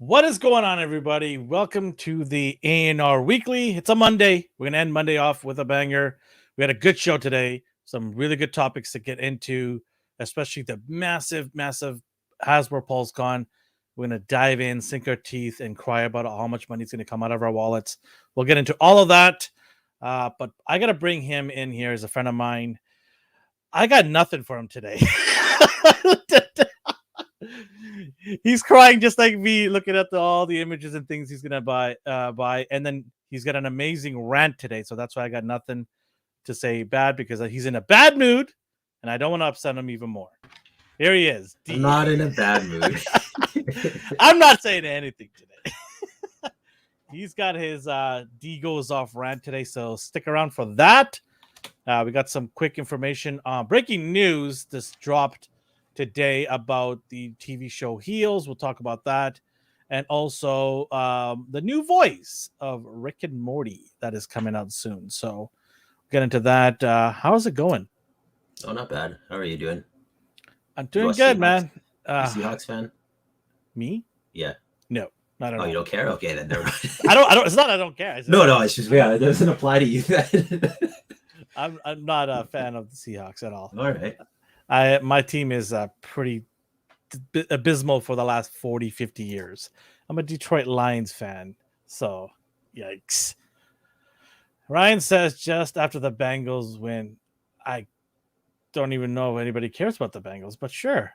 What is going on, everybody? Welcome to the ANR Weekly. It's a Monday. We're going to end Monday off with a banger. We had a good show today. Some really good topics to get into, especially the massive Hasbro Pulsecon. We're going to dive in, sink our teeth, and cry about how much money is going to come out of our wallets. We'll get into all of that. But I got to bring him in here as a friend of mine. I got nothing for him today. He's crying just like me, looking at all the images and things he's gonna buy, and then he's got an amazing rant today. So that's why I got nothing to say bad, because he's in a bad mood, and I don't want to upset him even more. Here he is. D. I'm not in a bad mood. I'm not saying anything today. He's got his D goes off rant today, so stick around for that. We got some quick information. Breaking news just dropped today about the TV show Heels. We'll talk about that. And also the new voice of Rick and Morty that is coming out soon. So we'll get into that. How's it going? Oh, not bad. How are you doing? I'm doing good, Seahawks? Man. Seahawks fan? Me? Yeah. No, not at all. Oh, you don't care? Okay, then never mind. I don't. It's not I don't care. No, it's just, yeah, it doesn't apply to you. I'm not a fan of the Seahawks at all. All right. My team is pretty abysmal for the last 40, 50 years. I'm a Detroit Lions fan, so yikes. Ryan says just after the Bengals win, I don't even know if anybody cares about the Bengals, but sure.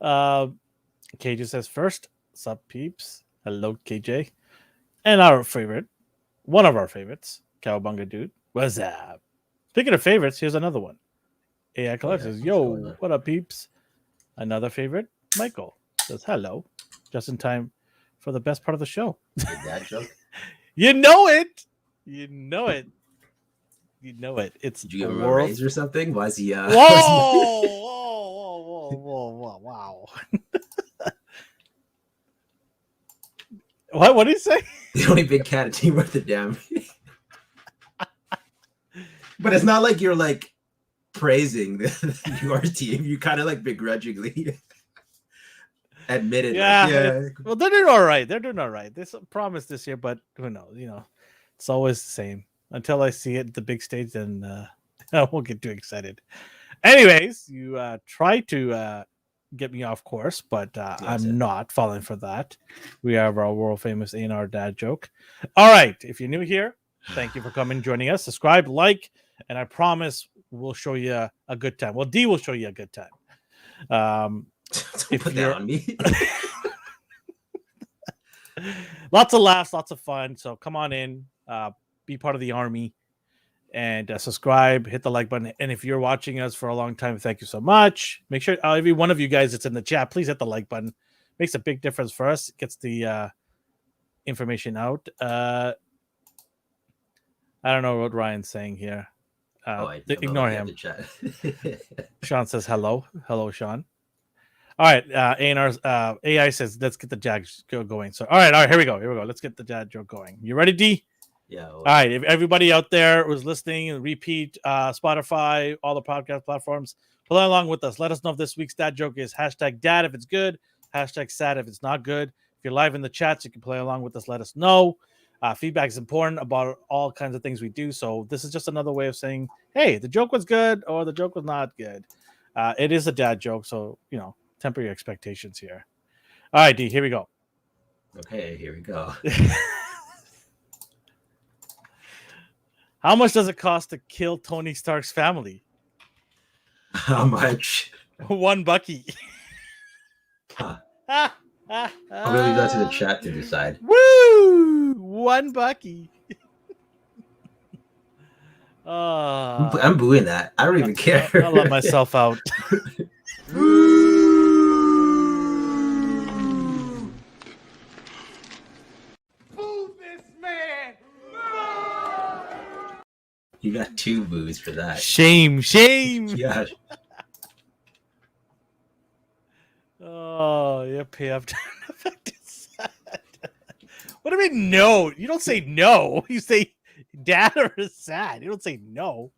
KJ says first, sup peeps. Hello, KJ. And one of our favorites, Cowabunga Dude. What's up? Speaking of favorites, here's another one. AI Collect says, yo, what up, peeps? Another favorite, Michael says, hello. Just in time for the best part of the show. Dad joke? You know it. You know it. You know it. It's Did you give him a raise or something? Why is he... Whoa! Wow. What did he say? The only big cat team worth a damn. But it's not like you're like praising your team. You kind of like begrudgingly admit it. Yeah. Well, they're doing all right. This promise this year, but who knows? You know, it's always the same. Until I see it at the big stage, then I won't get too excited. Anyways, you try to get me off course, but I'm not falling for that. We have our world famous ANR dad joke. All right. If you're new here, thank you for coming, joining us. Subscribe, like, and I promise we'll show you a good time. Well, D will show you a good time. Don't put that on me. Lots of laughs, lots of fun. So come on in, be part of the army, and subscribe, hit the like button. And if you're watching us for a long time, thank you so much. Make sure every one of you guys that's in the chat, please hit the like button. Makes a big difference for us. It gets the information out. I don't know what Ryan's saying here. Ignore him. Sean says hello. Hello, Sean. All right. ANR's AI says, let's get the Jag joke going. So, all right. Here we go. Let's get the Jag joke going. You ready, D? Yeah. All right. If everybody out there was listening and repeat, Spotify, all the podcast platforms, play along with us. Let us know if this week's dad joke is hashtag dad if it's good, hashtag sad if it's not good. If you're live in the chats, you can play along with us. Let us know. Feedback is important about all kinds of things we do. So this is just another way of saying, hey, the joke was good or the joke was not good. It is a dad joke. So, temper your expectations here. All right, D, here we go. Okay, here we go. How much does it cost to kill Tony Stark's family? How much? $1. Huh. I'm going to leave that to the chat to decide. Woo! $1. I'm booing that. I don't even care. I'll let myself out. Boo this man! You got 2 boos for that. Shame. Yeah. Oh, you pay up to What do you mean no? You don't say no. You say dad or sad. You don't say no.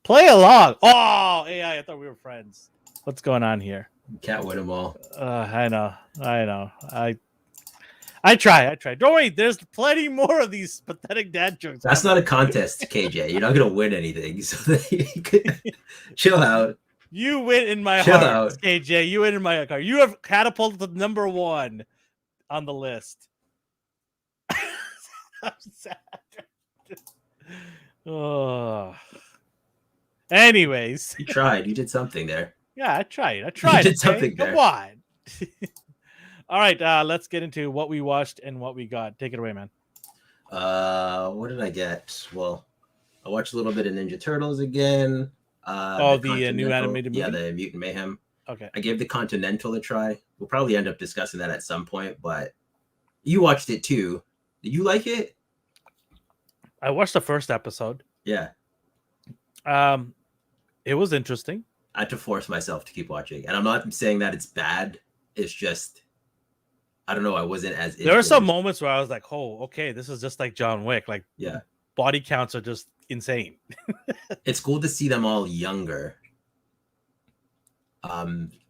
Play along. Oh, AI, I thought we were friends. What's going on here? You can't win them all. I know. I try. Don't worry. There's plenty more of these pathetic dad jokes. That's not a contest, KJ. You're not gonna win anything. So chill out. You win in my Chill heart, out. KJ. You win in my heart. You have catapulted to number 1 on the list. I'm sad. Oh. Anyways. You tried. You did something there. Yeah, I tried. You did something there. Come on. All right, let's get into what we watched and what we got. Take it away, man. What did I get? Well, I watched a little bit of Ninja Turtles again. The new animated movie? Yeah, the Mutant Mayhem. Okay. I gave the Continental a try. We'll probably end up discussing that at some point, but you watched it too. Did you like it? I watched the first episode. Yeah. It was interesting. I had to force myself to keep watching. And I'm not saying that it's bad. It's just, I don't know. I wasn't as There were some moments where I was like, oh, okay, this is just like John Wick. Like, yeah, body counts are just insane. It's cool to see them all younger.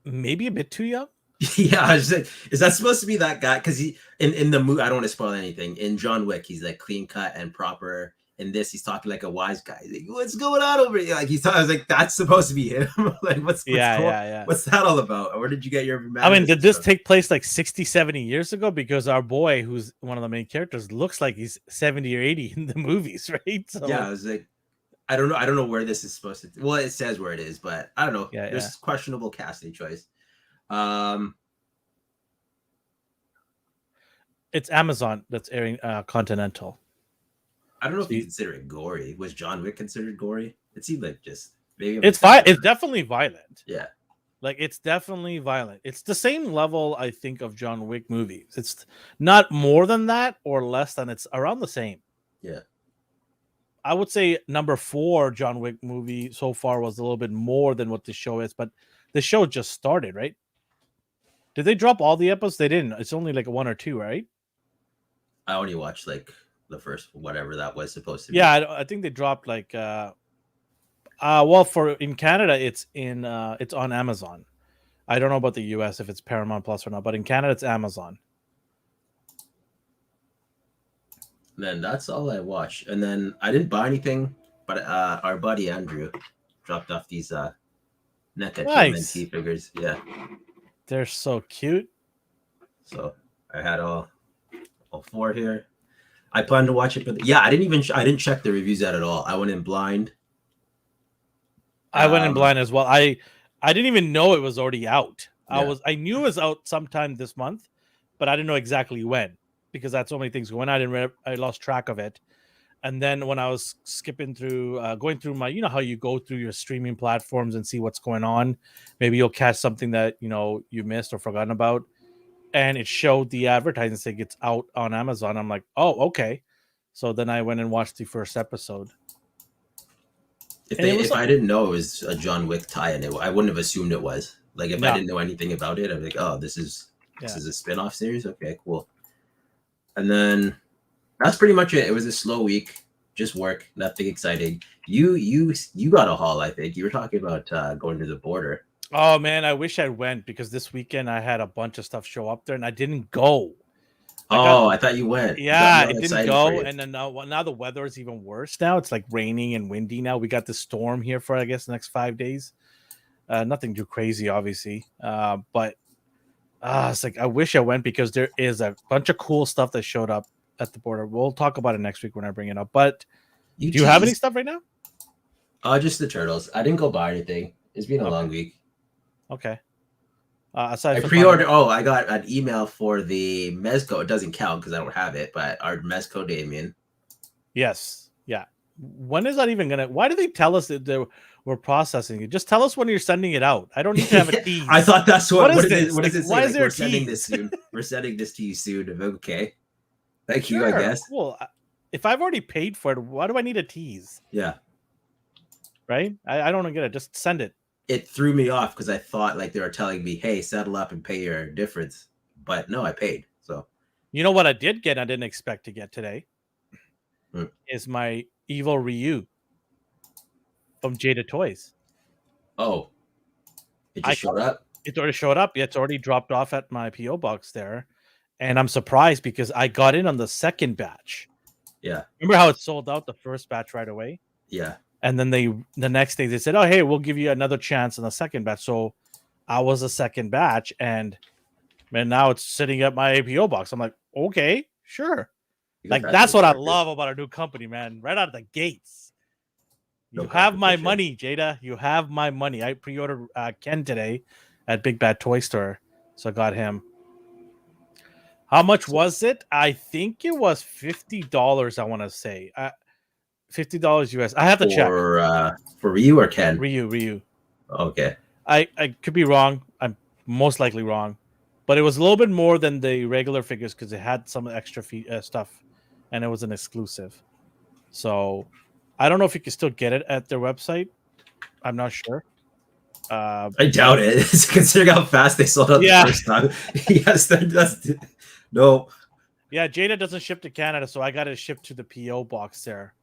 Maybe a bit too young. Yeah, I was like, is that supposed to be that guy? Because he in the movie, I don't want to spoil anything. In John Wick, he's like clean cut and proper. In this, he's talking like a wise guy. He's like, what's going on over here? Like I was like, that's supposed to be him. Like, what's what's that all about? Where did you get your? I mean, did this take place like 60, 70 years ago? Because our boy, who's one of the main characters, looks like he's 70 or 80 in the movies, right? So, yeah, I was like, I don't know where this is supposed to. Well, it says where it is, but I don't know. Yeah, There's questionable casting choice. It's Amazon that's airing Continental. I don't know if you consider it gory. Was John Wick considered gory? It seemed like just maybe it's definitely violent. Yeah, like it's definitely violent. It's the same level, I think, of John Wick movies. It's not more than that or less than. It's around the same. Yeah, I would say number 4 John Wick movie so far was a little bit more than what the show is, but the show just started, right? Did they drop all the episodes? They didn't. It's only like 1 or 2, right? I only watched like the first whatever that was supposed to be. Yeah, I think they dropped like well, for in Canada it's on Amazon. I don't know about the US if it's Paramount Plus or not, but in Canada it's Amazon. Man, that's all I watched. And then I didn't buy anything, but our buddy Andrew dropped off these NECA TMNT figures. Yeah, they're so cute. So I had all 4 here. I plan to watch it, but yeah, I didn't check the reviews at all. I went in blind. I went in blind as well. I didn't even know it was already out. Yeah. I knew it was out sometime this month, but I didn't know exactly when because that's so many things going on. I lost track of it. And then when I was skipping through, going through my, you know how you go through your streaming platforms and see what's going on. Maybe you'll catch something that you missed or forgotten about. And it showed the advertising saying it's out on Amazon. I'm like, oh, okay. So then I went and watched the first episode. If I didn't know it was a John Wick tie-in, I wouldn't have assumed it was. Like if I didn't know anything about it, I'd be like, oh, this is a spin-off series. Okay, cool. And then that's pretty much it. It was a slow week, just work, nothing exciting. You got a haul, I think. You were talking about going to the border. Oh man, I wish I went because this weekend I had a bunch of stuff show up there and I didn't go. I thought you went. Yeah, it didn't go. And then now the weather is even worse now. It's like raining and windy now. We got the storm here for, I guess, the next 5 days. Nothing too crazy, obviously. But it's like I wish I went because there is a bunch of cool stuff that showed up at the border. We'll talk about it next week when I bring it up. But do you have any stuff right now? Just the turtles. I didn't go buy anything. It's been a long week. Okay. I pre-ordered. I got an email for the Mezco. It doesn't count because I don't have it, but our Mezco Damien. Yes. Yeah. When is that even gonna? Why do they tell us that we're processing it? Just tell us when you're sending it out. I don't need to have a tease. I thought that's what is this? What is it? Why is there? We're sending this soon. We're sending this to you soon. Okay. Thank you. I guess. Well, if I've already paid for it, why do I need a tease? Yeah. Right. I don't get it. Just send it. It threw me off because I thought like they were telling me, hey, settle up and pay your difference. But no, I paid. So you know what I did get? I didn't expect to get today is my Evil Ryu from Jada Toys. Oh, it just showed up? It already showed up. Yeah, it's already dropped off at my PO box there, and I'm surprised because I got in on the second batch. Yeah. Remember how it sold out the first batch right away? Yeah. And then the next day they said, "Oh, hey, we'll give you another chance on the second batch." So I was the second batch, and man, now it's sitting at my APO box. I'm like, okay, sure. Like that's what I love about a new company, man. Right out of the gates, you have my money, Jada. You have my money. I pre-ordered Ken today at Big Bad Toy Store, so I got him. How much was it? I think it was $50. I want to say $50 US. I have to check. For Ryu or Ken? Ryu. Okay. I could be wrong. I'm most likely wrong, but it was a little bit more than the regular figures because it had some extra stuff, and it was an exclusive. So I don't know if you can still get it at their website. I'm not sure. I doubt it. Considering how fast they sold out the first time. Yes, that's no. Yeah, Jada doesn't ship to Canada, so I got it shipped to the PO box there.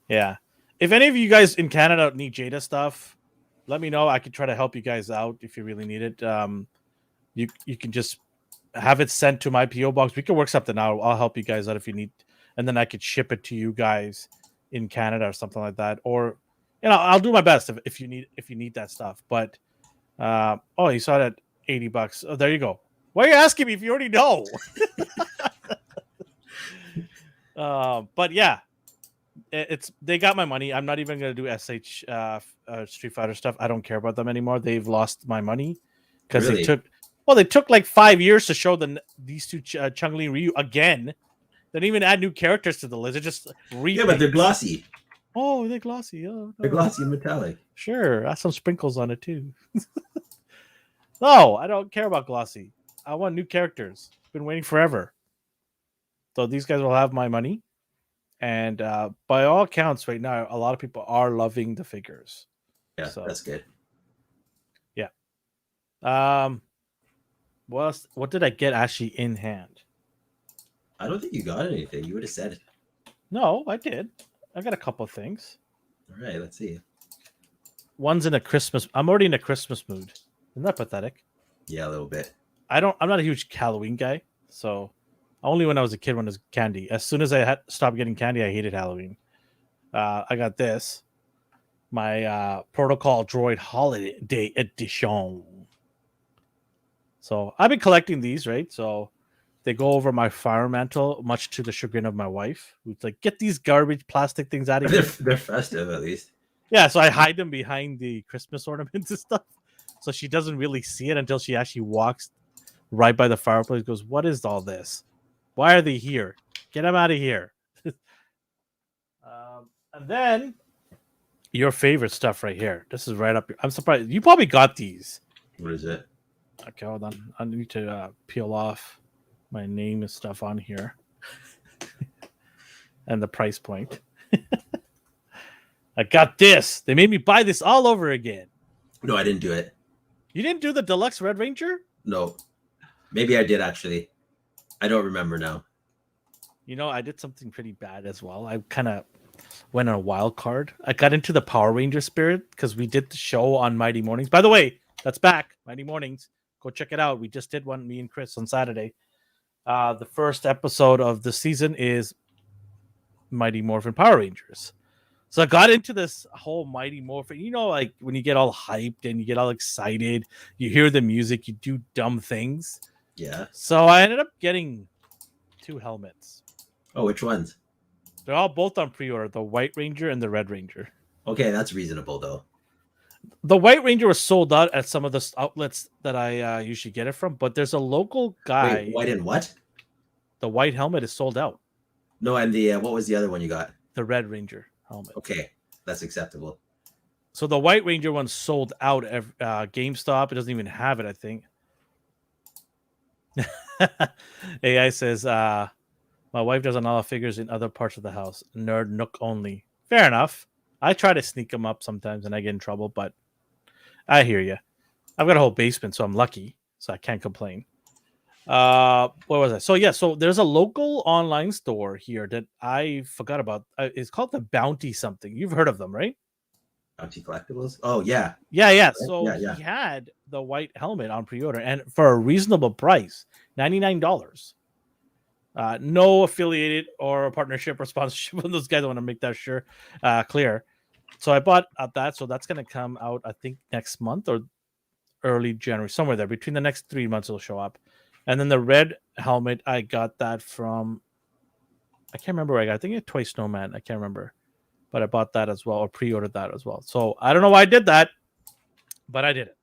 Yeah. If any of you guys in Canada need Jada stuff, let me know. I could try to help you guys out if you really need it. You can just have it sent to my PO box. We can work something out. I'll help you guys out if you need, and then I could ship it to you guys in Canada or something like that. Or, I'll do my best if you need that stuff. But you saw it at $80. Oh, there you go. Why are you asking me if you already know? But yeah, they got my money. I'm not even gonna do SH Street Fighter stuff. I don't care about them anymore. They've lost my money because they took like 5 years to show these two Chun-Li and Ryu again. They didn't even add new characters to the list. It just but they're glossy. Oh, they're glossy. Oh, no. They're glossy and metallic. Sure, add some sprinkles on it too. No, I don't care about glossy. I want new characters. Been waiting forever. So these guys will have my money. And by all accounts, right now, a lot of people are loving the figures. Yeah, so that's good. Yeah. What did I get actually in hand? I don't think you got anything. You would have said it. No, I did. I got a couple of things. All right, let's see. One's in a Christmas. I'm already in a Christmas mood. Isn't that pathetic? Yeah, a little bit. I'm not a huge Halloween guy, so only when I was a kid when it was candy. As soon as I stopped getting candy, I hated Halloween. I got this. My Protocol Droid Holiday Edition. So I've been collecting these, right? So they go over my fire mantle, much to the chagrin of my wife, who's like, "Get these garbage plastic things out of here." They're festive, at least. Yeah, so I hide them behind the Christmas ornaments and stuff, so she doesn't really see it until she actually walks right by the fireplace. Goes, "What is all this? Why are they here? Get them out of here!" And then your favorite stuff right here. This is right up. I'm surprised you probably got these. What is it? Okay, hold on. I need to peel off my name and stuff on here, and the price point. I got this. They made me buy this all over again. No, I didn't do it. You didn't do the deluxe Red Ranger? No. Maybe I did, actually. I don't remember now. I did something pretty bad as well. I kind of went on a wild card. I got into the Power Ranger spirit because we did the show on Mighty Mornings. By the way, that's back. Mighty Mornings. Go check it out. We just did one, me and Chris, on Saturday. The first episode of the season is Mighty Morphin Power Rangers. So I got into this whole Mighty Morphin. Like when you get all hyped and you get all excited, you hear the music, you do dumb things. Yeah. So I ended up getting 2 helmets. Oh, which ones? They're all both on pre-order, the White Ranger and the Red Ranger. Okay, that's reasonable, though. The White Ranger was sold out at some of the outlets that I usually get it from, but there's a local guy. Wait, white and what? The white helmet is sold out. No, and the what was the other one you got? The Red Ranger helmet. Okay, that's acceptable. So the White Ranger one's sold out at GameStop. It doesn't even have it, I think. AI says, my wife doesn't allow figures in other parts of the house. Nerd Nook only. Fair enough. I try to sneak them up sometimes and I get in trouble, but I hear you. I've got a whole basement, so I'm lucky, so I can't complain. What was I? So there's a local online store here that I forgot about. It's called the Bounty something. You've heard of them, right? Bounty Collectibles. Oh yeah, Yeah. So yeah. he had the white helmet on pre-order, and for a reasonable price, $99. No affiliated or partnership or sponsorship with those guys. I want to make that clear. So I bought that. So that's going to come out, I think, next month or early January, somewhere there. Between the next 3 months, it'll show up. And then the red helmet, I got that from, I can't remember where I got. I think it's Toy Snowman. I can't remember, but I bought that as well, or pre-ordered that as well. So I don't know why I did that, but I did it.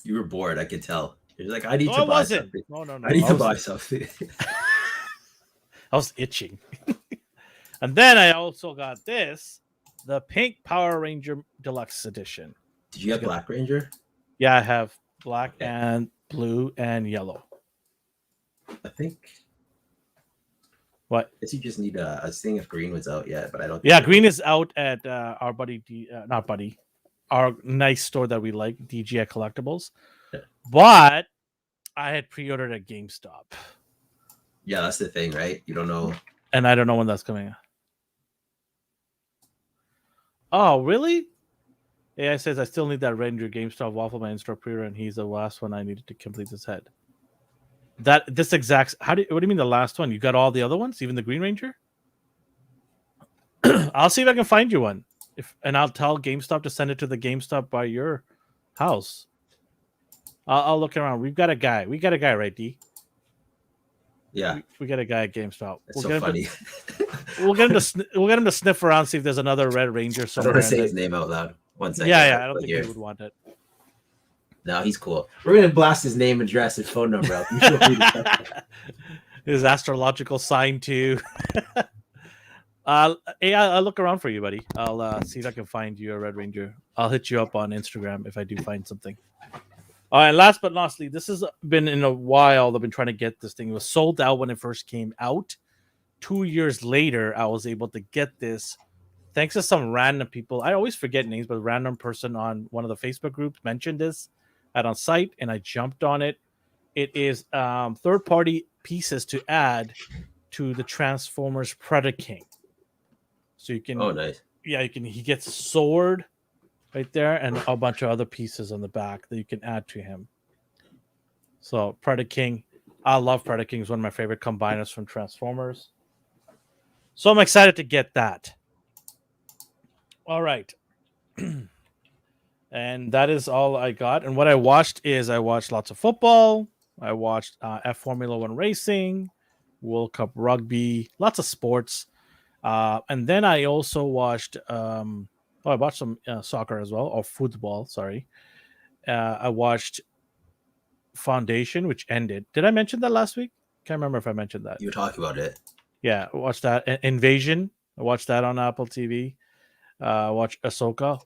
You were bored. I could tell. You're like, I need No, to I buy wasn't. something. No. I need to buy something. I was itching. And then I also got this, the Pink Power Ranger Deluxe Edition. Did you have Black Ranger? Yeah, I have black and blue and yellow. I think. What? I guess you just need a thing if green was out yet, but I don't. Yeah, green is out at our buddy, our nice store that we like, DGI Collectibles. Yeah. But I had pre-ordered at GameStop. Yeah, that's the thing, right? You don't know. And I don't know when that's coming. Oh, really? AI says I still need that Ranger GameStop Waffle Man in-store pre-order, and he's the last one I needed to complete this head. What do you mean the last one? You got all the other ones, even the Green Ranger? I'll see if I can find you one. And I'll tell GameStop to send it to the GameStop by your house. I'll look around. We got a guy, right, D? Yeah, we got a guy at GameStop. That's so funny. We'll get him to sniff around, see if there's another Red Ranger somewhere. I don't want to say his name out loud. 1 second. Yeah. I don't think he would want it. No, he's cool. We're gonna blast his name, address, and phone number out. His astrological sign too. I'll look around for you, buddy. I'll see if I can find you a Red Ranger. I'll hit you up on Instagram if I do find something. All right, last but not least, this has been in a while. I've been trying to get this thing. It was sold out when it first came out. 2 years later, I was able to get this thanks to some random people. I always forget names, but a random person on one of the Facebook groups mentioned this on site, and I jumped on it. It is third-party pieces to add to the Transformers Predator King. So you can, oh nice, yeah, you can. He gets a sword right there, and a bunch of other pieces on the back that you can add to him. So Predator King, I love Predator King. It's one of my favorite combiners from Transformers. So I'm excited to get that. All right. And that is all I got. And what I watched lots of football. I watched F Formula 1 racing, World Cup rugby, lots of sports. And then I also watched, I watched some soccer as well, or football, sorry. I watched Foundation, which ended. Did I mention that last week? Can't remember if I mentioned that. You were talking about it. Yeah, I watched that. Invasion. I watched that on Apple TV. Watch Ahsoka.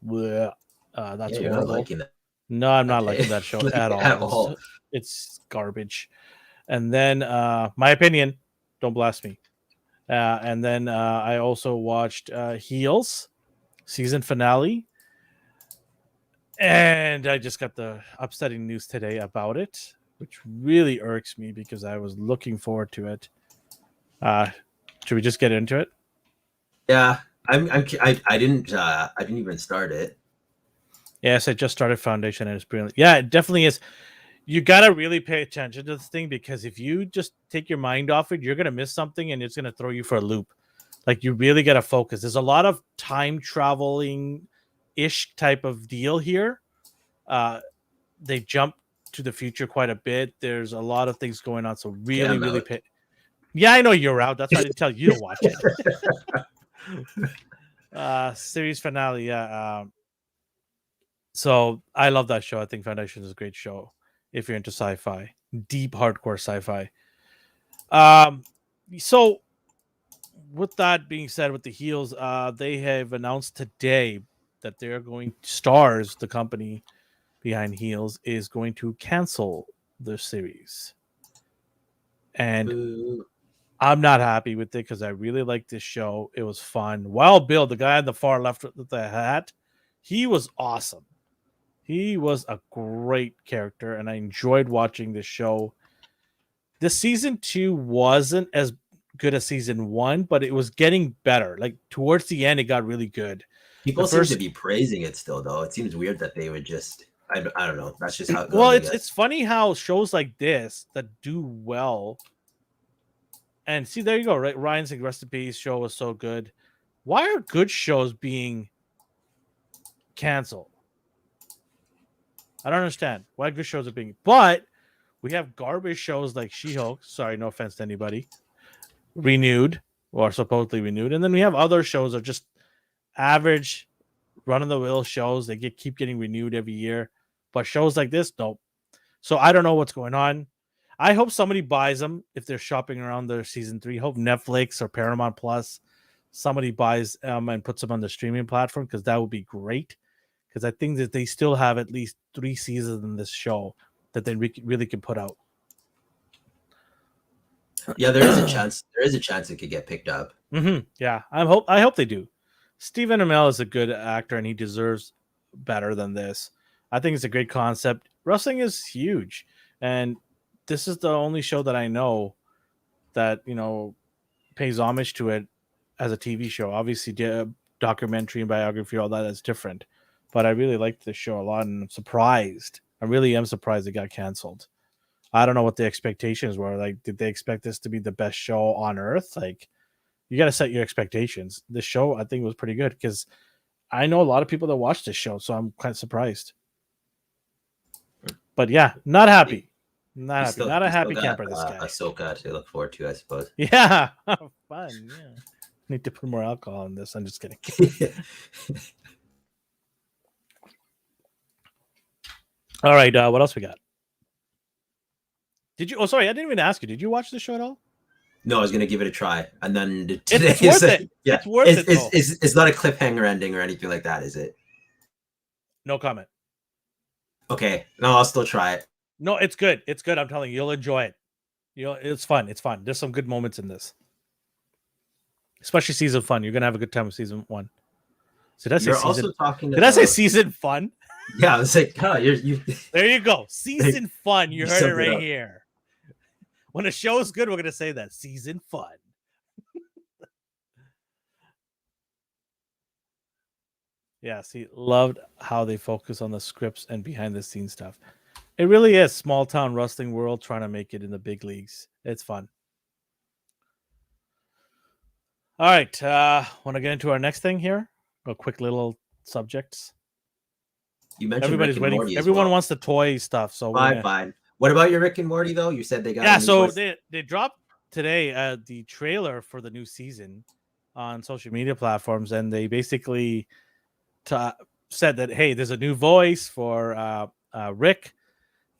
That's you're horrible. not liking that. No, I'm not liking that show at all. It's garbage. And then my opinion, don't blast me. And then I also watched Heels season finale. And I just got the upsetting news today about it, which really irks me because I was looking forward to it. Should we just get into it? Yeah, I didn't even start it. Yes, I just started Foundation and it's brilliant. Yeah, it definitely is. You gotta really pay attention to this thing because if you just take your mind off it, you're gonna miss something and it's gonna throw you for a loop. Like you really gotta focus. There's a lot of time traveling ish type of deal here. They jump to the future quite a bit. There's a lot of things going on. So really pay. Yeah, I know you're out. That's why I didn't tell you to watch it. Series finale, yeah. So I love that show. I think Foundation is a great show if you're into sci-fi, deep hardcore sci-fi. So with that being said, with the Heels, they have announced today that they're going Stars, the company behind Heels, is going to cancel the series. And I'm not happy with it because I really like this show. It was fun. Wild Bill, the guy on the far left with the hat, he was awesome. He was a great character, and I enjoyed watching this show. The season 2 wasn't as good as season 1, but it was getting better. Like towards the end, it got really good. People seem to be praising it still, though. It seems weird that they would just. I don't know. That's just how it goes. Well, it's funny how shows like this that do well. And see, there you go. Right, Ryan's like, Rest in Peace show was so good. Why are good shows being canceled? I don't understand why good shows are being. But we have garbage shows like She-Hulk. Sorry, no offense to anybody. Renewed or supposedly renewed, and then we have other shows that are just average, run-of-the-mill shows. They keep getting renewed every year, but shows like this, nope. So I don't know what's going on. I hope somebody buys them if they're shopping around their season 3. Hope Netflix or Paramount Plus, somebody buys and puts them on the streaming platform, because that would be great. Because I think that they still have at least 3 seasons in this show that they really can put out. Yeah, there is a chance. There is a chance it could get picked up. Mm-hmm. Yeah, I hope they do. Stephen Amell is a good actor, and he deserves better than this. I think it's a great concept. Wrestling is huge, and this is the only show that I know that pays homage to it as a TV show. Obviously, documentary and biography, all that is different. But I really liked this show a lot, and I'm surprised. I really am surprised it got canceled. I don't know what the expectations were. Like, did they expect this to be the best show on earth? Like, you got to set your expectations. This show, I think, was pretty good, because I know a lot of people that watch this show, so I'm quite surprised. But yeah, not happy. Not happy. Not a happy camper, this guy. Ahsoka to look forward to, I suppose. Yeah. Fun. Yeah. Need to put more alcohol in this. I'm just kidding. All right. What else we got? Did you? Oh, sorry. I didn't even ask you. Did you watch the show at all? No, I was gonna give it a try, and then today it's worth it. Yeah, it's worth it. It's not a cliffhanger ending or anything like that, is it? No comment. Okay, no, I'll still try it. No, it's good. It's good. I'm telling you, you'll enjoy it. It's fun. It's fun. There's some good moments in this, especially season fun. You're gonna have a good time with season 1. So did I say You're season? Also talking. Did I say season fun? Yeah, I was like, oh, you. There you go. Season fun. You heard it right here. When a show is good, we're going to say that. Season fun. Yeah, see, loved how they focus on the scripts and behind-the-scenes stuff. It really is small-town wrestling world trying to make it in the big leagues. It's fun. All right. Want to get into our next thing here? A quick little subjects. You mentioned everybody's waiting. Everyone wants the toy stuff. So fine. What about your Rick and Morty though? You said they got. Yeah, so they dropped today the trailer for the new season on social media platforms, and they basically said that, hey, there's a new voice for Rick,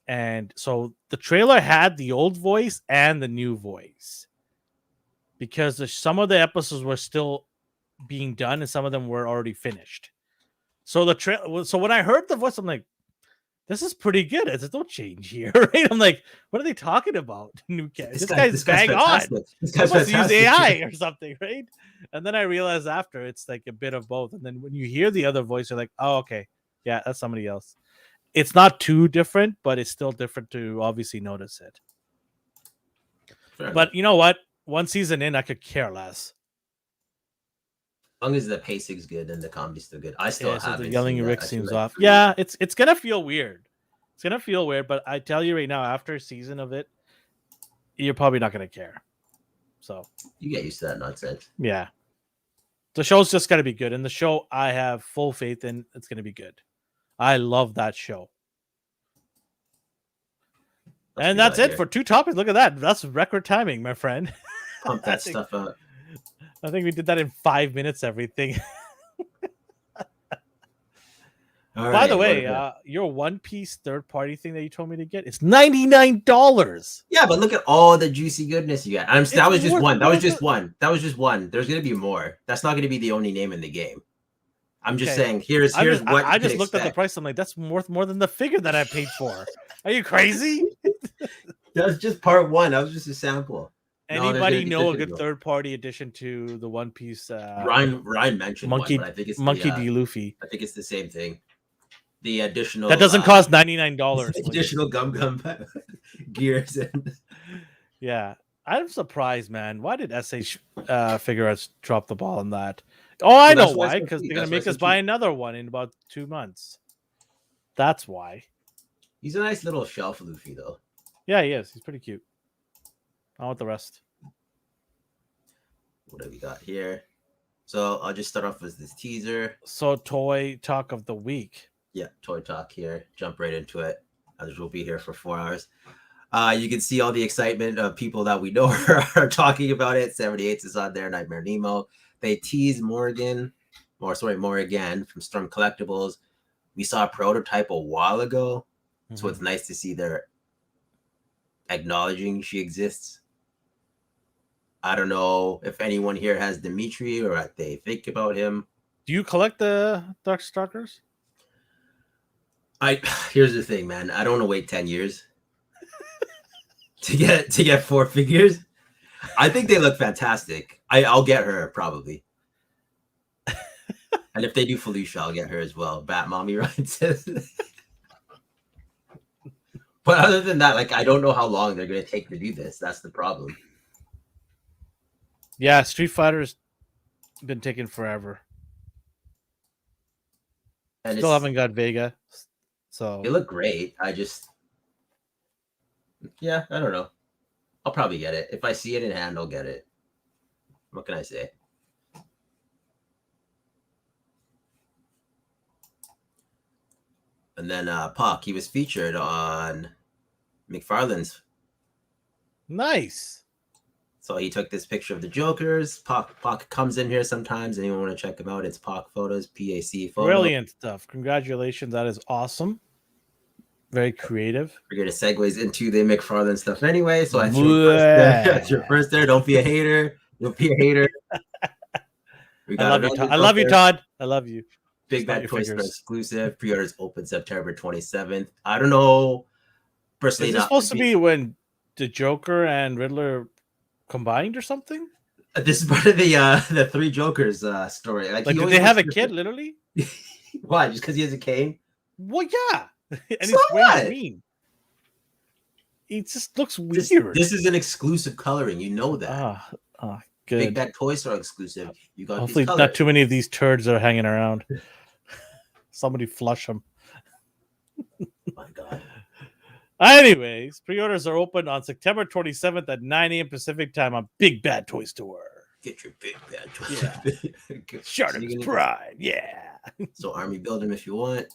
and so the trailer had the old voice and the new voice, because some of the episodes were still being done and some of them were already finished. So so when I heard the voice, I'm like, this is pretty good. There's no change here, right? I'm like, what are they talking about? This guy's bang on. This guy's must use AI or something, right? And then I realized after it's like a bit of both. And then when you hear the other voice, you're like, oh, okay, yeah, that's somebody else. It's not too different, but it's still different to obviously notice it. But you know what? One season in, I could care less. As long as the pacing's good and the comedy's still good. I still have the yelling Rick seems off. Yeah, it's gonna feel weird. It's gonna feel weird, but I tell you right now, after a season of it, you're probably not gonna care. So you get used to that nonsense. Yeah, the show's just gotta be good, and the show I have full faith in. It's gonna be good. I love that show. And that's it for 2 topics. Look at that. That's record timing, my friend. Pump that stuff up. I think we did that in 5 minutes, everything. By the way, your One Piece third-party thing that you told me to get, it's $99. Yeah, but look at all the juicy goodness you got. That was just one. That was just one. That was just one. There's going to be more. That's not going to be the only name in the game. I'm just saying, here's what I just looked at the price. I'm like, that's worth more than the figure that I paid for. Are you crazy? That's just part 1. That was just a sample. Anybody know a good third-party addition to the One Piece? Ryan mentioned Monkey, one, but I think it's Monkey D. Luffy. I think it's the same thing. The additional that doesn't cost $99. Additional gum gears. Yeah, I'm surprised, man. Why did SH Figuarts drop the ball on that? Oh, I know that's why it's why. so Because cheap. they're gonna That's why make it's so us buy cheap. another one in about 2 months. That's why. He's a nice little shelf Luffy, though. Yeah, he is. He's pretty cute. I want the rest. What have we got here? So I'll just start off with this teaser. So, toy talk of the week. Yeah, toy talk here. Jump right into it. Others will be here for 4 hours. You can see all the excitement of people that we know are talking about it. 78 is on there. Nightmare Nemo. They tease Morgan from Storm Collectibles. We saw a prototype a while ago, so it's nice to see they're acknowledging she exists. I don't know if anyone here has Dimitri or what they think about him. Do you collect the Darkstalkers? Here's the thing, man. I don't want to wait 10 years to get 4 figures. I think they look fantastic. I'll get her probably. And if they do Felicia, I'll get her as well. Bat Mommy, right? But other than that, like, I don't know how long they're going to take to do this. That's the problem. Yeah, Street Fighter's been taking forever. And still haven't got Vega. So they look great. I don't know. I'll probably get it. If I see it in hand, I'll get it. What can I say? And then Pac, he was featured on McFarlane's. Nice. So he took this picture of the Jokers. Pac comes in here sometimes. Anyone want to check him out? It's Pac Photos, PAC Photos. Brilliant stuff. Congratulations. That is awesome. Very creative. We're going to segues into the McFarlane stuff anyway. So that's your first there. Don't be a hater. Don't be a hater. I love you, Todd. I love you, Todd. I love you. Big Bad Toy Store exclusive. Pre-orders open September 27th. I don't know. Personally, is this supposed to be when the Joker and Riddler combined or something? This is part of the 3 Jokers story. Like did they have a kid, literally? Why? Just because he has a cane? Well, yeah. And so he's wearing green. It just looks weird. This is an exclusive coloring. You know that. Good. Big Bad Toy Store exclusive. You got hopefully not too many of these turds are hanging around. Somebody flush them. Oh my God. Anyways, pre-orders are open on September 27th at 9 a.m. Pacific time on Big Bad Toy Store. Get your Big Bad Toy. Yeah. Sharp's Pride. Yeah. So Army build them if you want.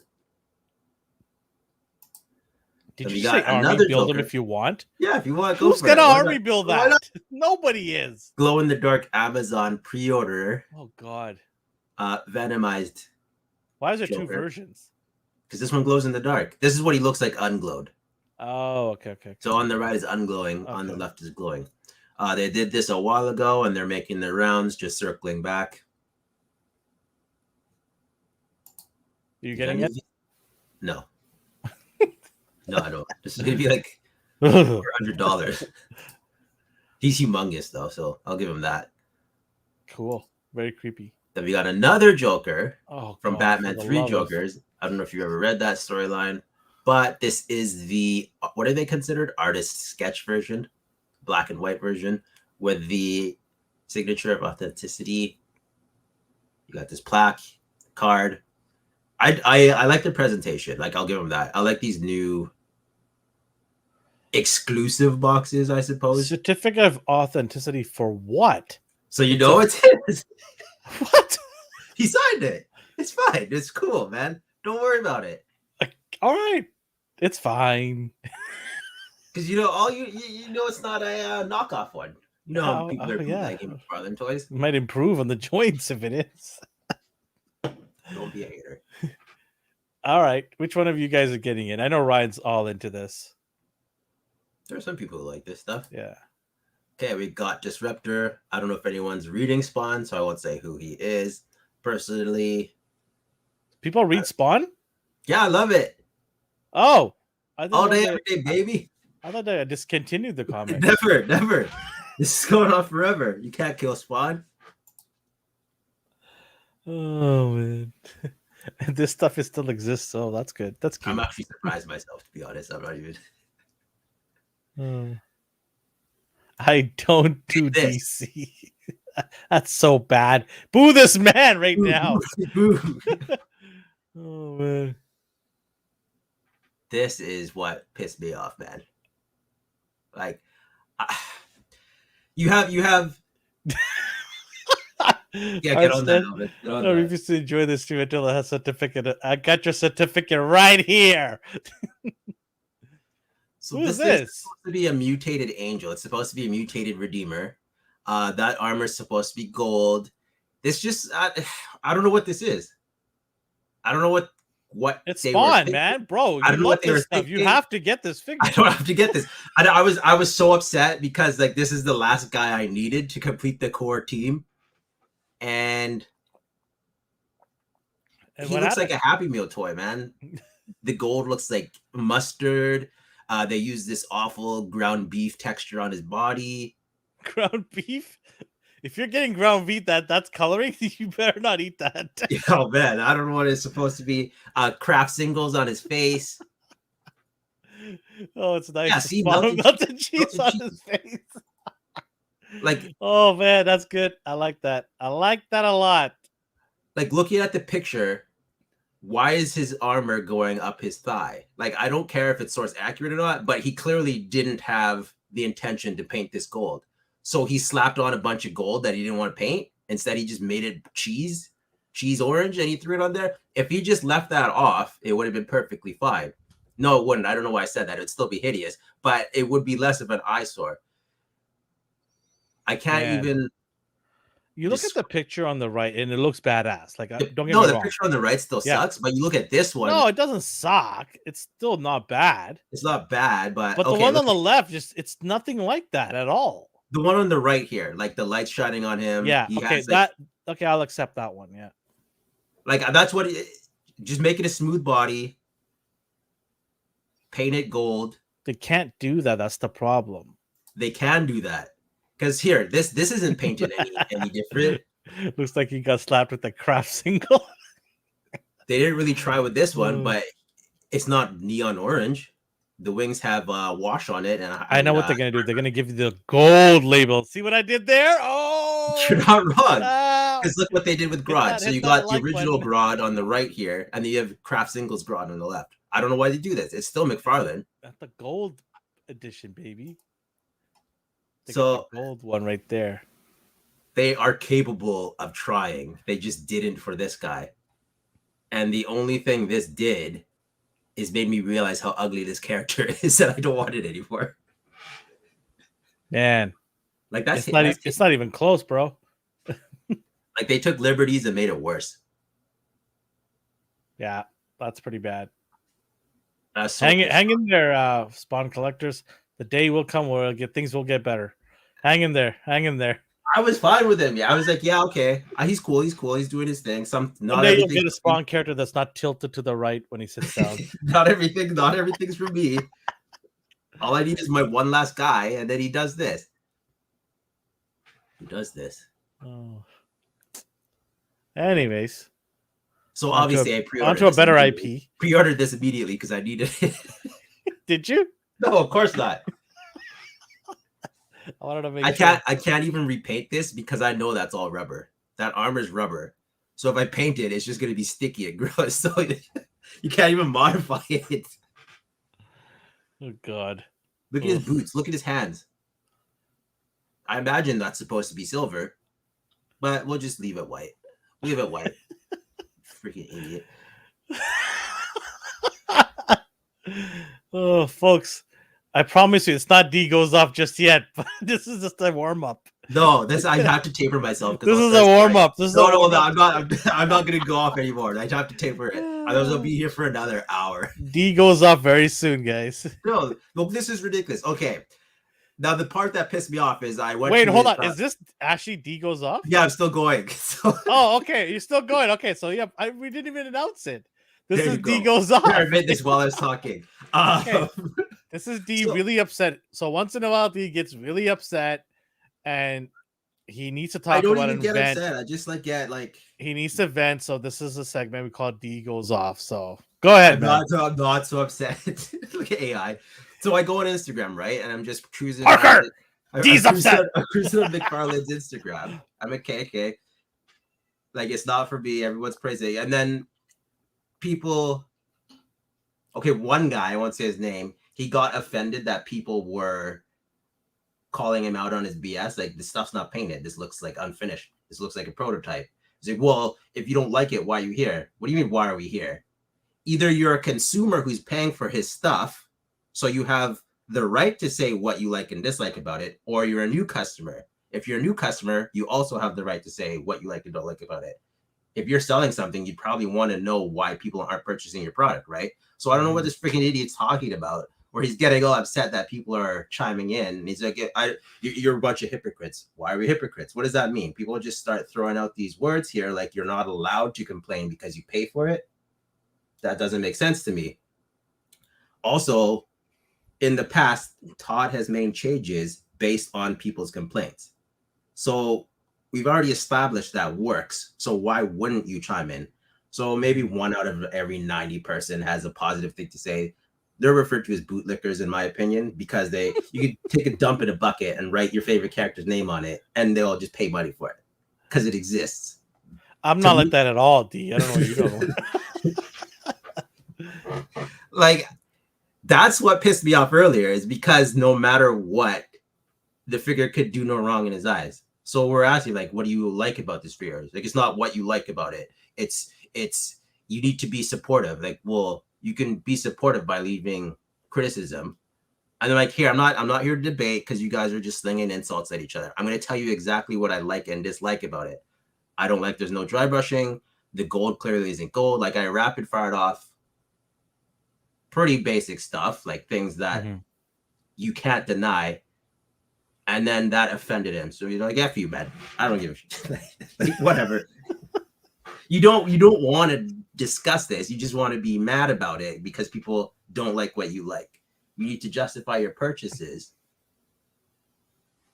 Did you say Army build them if you want? Yeah, if you want, go Who's for it. Who's going to Army build that? Nobody is. Glow in the dark Amazon pre-order. Oh God. Venomized. Why is there 2 versions? Because this one glows in the dark. This is what he looks like unglowed. Oh, okay. So on the right is unglowing, on the left is glowing. They did this a while ago, and they're making their rounds, just circling back. You getting it? No. No, I don't. This is gonna be like $100. He's humongous though, so I'll give him that. Cool. Very creepy. Then we got another Joker from God, Batman 3 Jokers. I don't know if you ever read that storyline, but this is the, what are they considered? Artist sketch version, black and white version with the signature of authenticity. You got this plaque, card. I like the presentation. Like, I'll give them that. I like these new exclusive boxes, I suppose. Certificate of authenticity for what? So you know it's his. What? He signed it. It's fine. It's cool, man. Don't worry about it. All right. It's fine. Because you know, you know it's not a knockoff one. You know how people are bootlegging McFarlane toys? It might improve on the joints if it is. Don't be a hater. All right. Which one of you guys are getting in? I know Ryan's all into this. There are some people who like this stuff. Yeah. Okay, we got Disruptor. I don't know if anyone's reading Spawn, so I won't say who he is. Personally. People read Spawn? Yeah, I love it. Oh. All day, every day, baby. I thought I discontinued the comic. Never. This is going on forever. You can't kill Spawn. Oh, man. And this stuff still exists, so that's good. That's cute. I'm actually surprised myself, to be honest. I'm not even... I don't do DC. That's so bad. Boo this man right Boo, now. boo, boo. Oh man. This is what pissed me off, man. Like, you have. Yeah, get on that, Elvin. Get on I that. refuse to enjoy this too until it has certificate. I got your certificate right here. So Who this is thing's this? supposed to be a mutated angel. It's supposed to be a mutated redeemer. That armor is supposed to be gold. This just I don't know what this is. I don't know what It's they were Spawn, thinking. man, bro. I You don't know love what they were this stuff. You thinking. have to get this figure. I don't have to get this. I was so upset because like this is the last guy I needed to complete the core team, and he what looks happened? like a Happy Meal toy, man. The gold looks like mustard. They use this awful ground beef texture on his body. Ground beef? If you're getting ground beef that's coloring, you better not eat that. Oh man, I don't know what it's supposed to be. Craft singles on his face. Oh, it's nice. Yeah, see, melted cheese on his face. Like, oh man, that's good. I like that. I like that a lot. Like looking at the picture, why is his armor going up his thigh? Like, I don't care if it's source accurate or not, but he clearly didn't have the intention to paint this gold. So he slapped on a bunch of gold that he didn't want to paint. Instead, he just made it cheese orange, and he threw it on there. If he just left that off, it would have been perfectly fine. No, it wouldn't. I don't know why I said that. It'd still be hideous, but it would be less of an eyesore. I can't even. You look at the picture on the right, and it looks badass. Like, don't get me wrong. The picture on the right still sucks, but you look at this one. No, it doesn't suck. It's still not bad. It's not bad, but the one on the left, it's nothing like that at all. The one on the right here, like the light shining on him. Yeah. Okay. Okay. I'll accept that one. Yeah. Like that's what. Just make it a smooth body. Paint it gold. They can't do that. That's the problem. They can do that. Because here, this isn't painted any different. Looks like he got slapped with the craft single. They didn't really try with this one, but it's not neon orange. The wings have wash on it, and I know what they're gonna do. They're gonna give you the gold label. See what I did there? Oh, you're not wrong. Because look what they did with Grodd. So you got the original Grodd on the right here, and then you have Craft Singles Grodd on the left. I don't know why they do this. It's still McFarlane. That's the gold edition, baby. So the gold one right there. They are capable of trying. They just didn't for this guy. And the only thing this did is made me realize how ugly this character is, and I don't want it anymore. Man, like it's not even close, bro. Like they took liberties and made it worse. Yeah, that's pretty bad. So hang in there, Spawn collectors. The day will come where things will get better. Hang in there. Hang in there. I was fine with him. Yeah, I was like, yeah, okay. He's cool. He's cool. He's doing his thing. One day you'll get a Spawn character that's not tilted to the right when he sits down. Not everything's for me. All I need is my one last guy, and then he does this. Oh. Anyways. So obviously I pre-ordered onto a better IP. Pre-ordered this immediately because I needed it. Did you? No, of course not. I wanted to make I can't even repaint this because I know that's all rubber. That armor's rubber. So if I paint it, it's just gonna be sticky and gross. So you can't even modify it. Oh god. Look at his boots. Look at his hands. I imagine that's supposed to be silver, but we'll just leave it white. Leave it white. Freaking idiot. Oh, folks. I promise you, it's not D goes off just yet. But this is just a warm up. No, I have to taper myself. This is a warm up. No, I'm not gonna go off anymore. I have to taper it. Otherwise, I'll be here for another hour. D goes off very soon, guys. No, this is ridiculous. Okay, now the part that pissed me off is I went. Wait, hold on. Is this actually D goes off? Yeah, I'm still going. So... Oh, okay. You're still going. Okay, so yeah, we didn't even announce it. This is D goes off. I admit this while I was talking. Okay. This is D really upset. So once in a while, D gets really upset, and he needs to talk about an event. Upset. I just get he needs to vent. So this is a segment we call D goes off. So go ahead. I'm not so upset. Look at AI. So I go on Instagram, right, and I'm just cruising. Parker, D's upset. I'm cruising on McFarlane's Instagram, I'm okay. Like, it's not for me. Everyone's praising. And then people, okay, one guy, I won't say his name, he got offended that people were calling him out on his BS. Like, this stuff's not painted. This looks like unfinished. This looks like a prototype. He's like, well, if you don't like it, why are you here? What do you mean, why are we here? Either you're a consumer who's paying for his stuff, so you have the right to say what you like and dislike about it, or you're a new customer. If you're a new customer, you also have the right to say what you like and don't like about it. If you're selling something, you'd probably want to know why people aren't purchasing your product, right? So I don't know what this freaking idiot's talking about, where he's getting all upset that people are chiming in. And he's like, you're a bunch of hypocrites. Why are we hypocrites? What does that mean? People just start throwing out these words here like you're not allowed to complain because you pay for it. That doesn't make sense to me. Also, in the past, Todd has made changes based on people's complaints. So we've already established that works. So why wouldn't you chime in? So maybe 1 out of every 90 person has a positive thing to say. They're referred to as bootlickers, in my opinion, because you could take a dump in a bucket and write your favorite character's name on it, and they'll just pay money for it because it exists. I'm not like that at all, D. I don't know what you're doing. Like, that's what pissed me off earlier, is because no matter what, the figure could do no wrong in his eyes. So we're asking, like, what do you like about this figure? Like, it's not what you like about it. It's you need to be supportive. Like, well, you can be supportive by leaving criticism. And they're like, here, I'm not here to debate because you guys are just slinging insults at each other. I'm going to tell you exactly what I like and dislike about it. I don't like there's no dry brushing. The gold clearly isn't gold. Like, I rapid fired off pretty basic stuff, like things that you can't deny. And then that offended him. So you're like, F you, man. I don't give a shit. Like, whatever. You don't want to discuss this. You just want to be mad about it because people don't like what you like. You need to justify your purchases.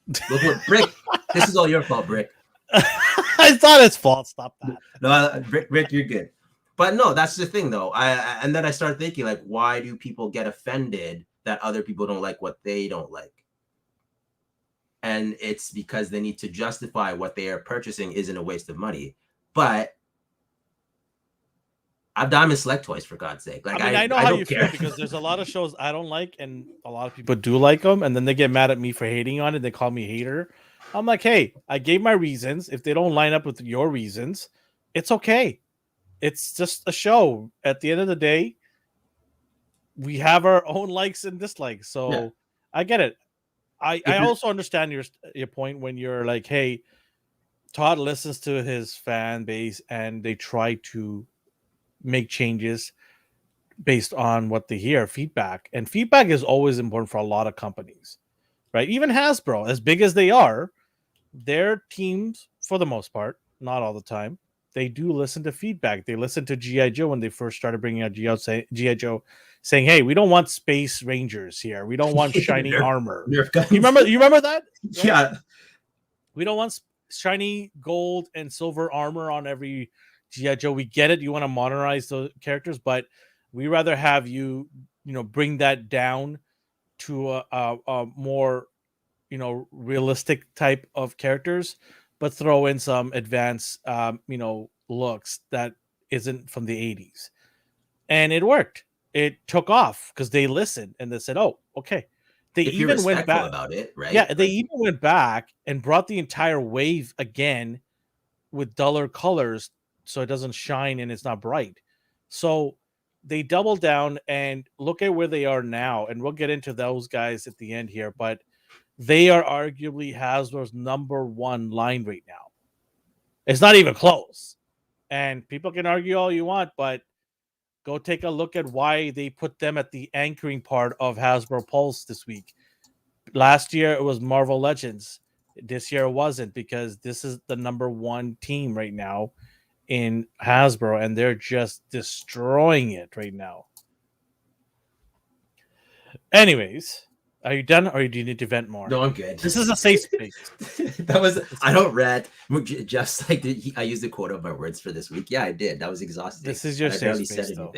Look what Brick. This is all your fault, Brick. It's not his fault. Stop that. No, Brick, you're good. But no, that's the thing, though. And then I started thinking, like, why do people get offended that other people don't like what they don't like? And it's because they need to justify what they are purchasing isn't a waste of money. But I've Diamond Select toys, for God's sake. Like, I know how you feel, because there's a lot of shows I don't like, and a lot of people do like them, and then they get mad at me for hating on it. They call me a hater. I'm like, hey, I gave my reasons. If they don't line up with your reasons, it's okay. It's just a show. At the end of the day, we have our own likes and dislikes. So yeah. I get it. I also understand your point when you're like, hey, Todd listens to his fan base and they try to make changes based on what they hear, feedback. And feedback is always important for a lot of companies, right? Even Hasbro, as big as they are, their teams, for the most part, not all the time, they do listen to feedback. They listen to G.I. Joe when they first started bringing out G.I. Joe, saying, hey, we don't want space rangers here. We don't want shiny armor. You remember that? Right? Yeah. We don't want shiny gold and silver armor on every G.I. Joe. We get it. You want to modernize the characters, but we rather have you bring that down to a more, realistic type of characters, but throw in some advanced, looks that isn't from the 80s. And it worked. It took off because they listened and they said, oh, okay. They if even went back about it, right? Yeah, they even went back and brought the entire wave again with duller colors so it doesn't shine and it's not bright. So they doubled down, and look at where they are now. And we'll get into those guys at the end here, but they are arguably Hasbro's #1 line right now. It's not even close. And people can argue all you want, but go take a look at why they put them at the anchoring part of Hasbro Pulse this week. Last year, it was Marvel Legends. This year, it wasn't, because this is the #1 team right now in Hasbro, and they're just destroying it right now. Anyways, are you done, or do you need to vent more? No, I'm good. This is a safe space. I don't rant. Just like I used the quote of my words for this week. Yeah, I did. That was exhausting. This is your safe space, though.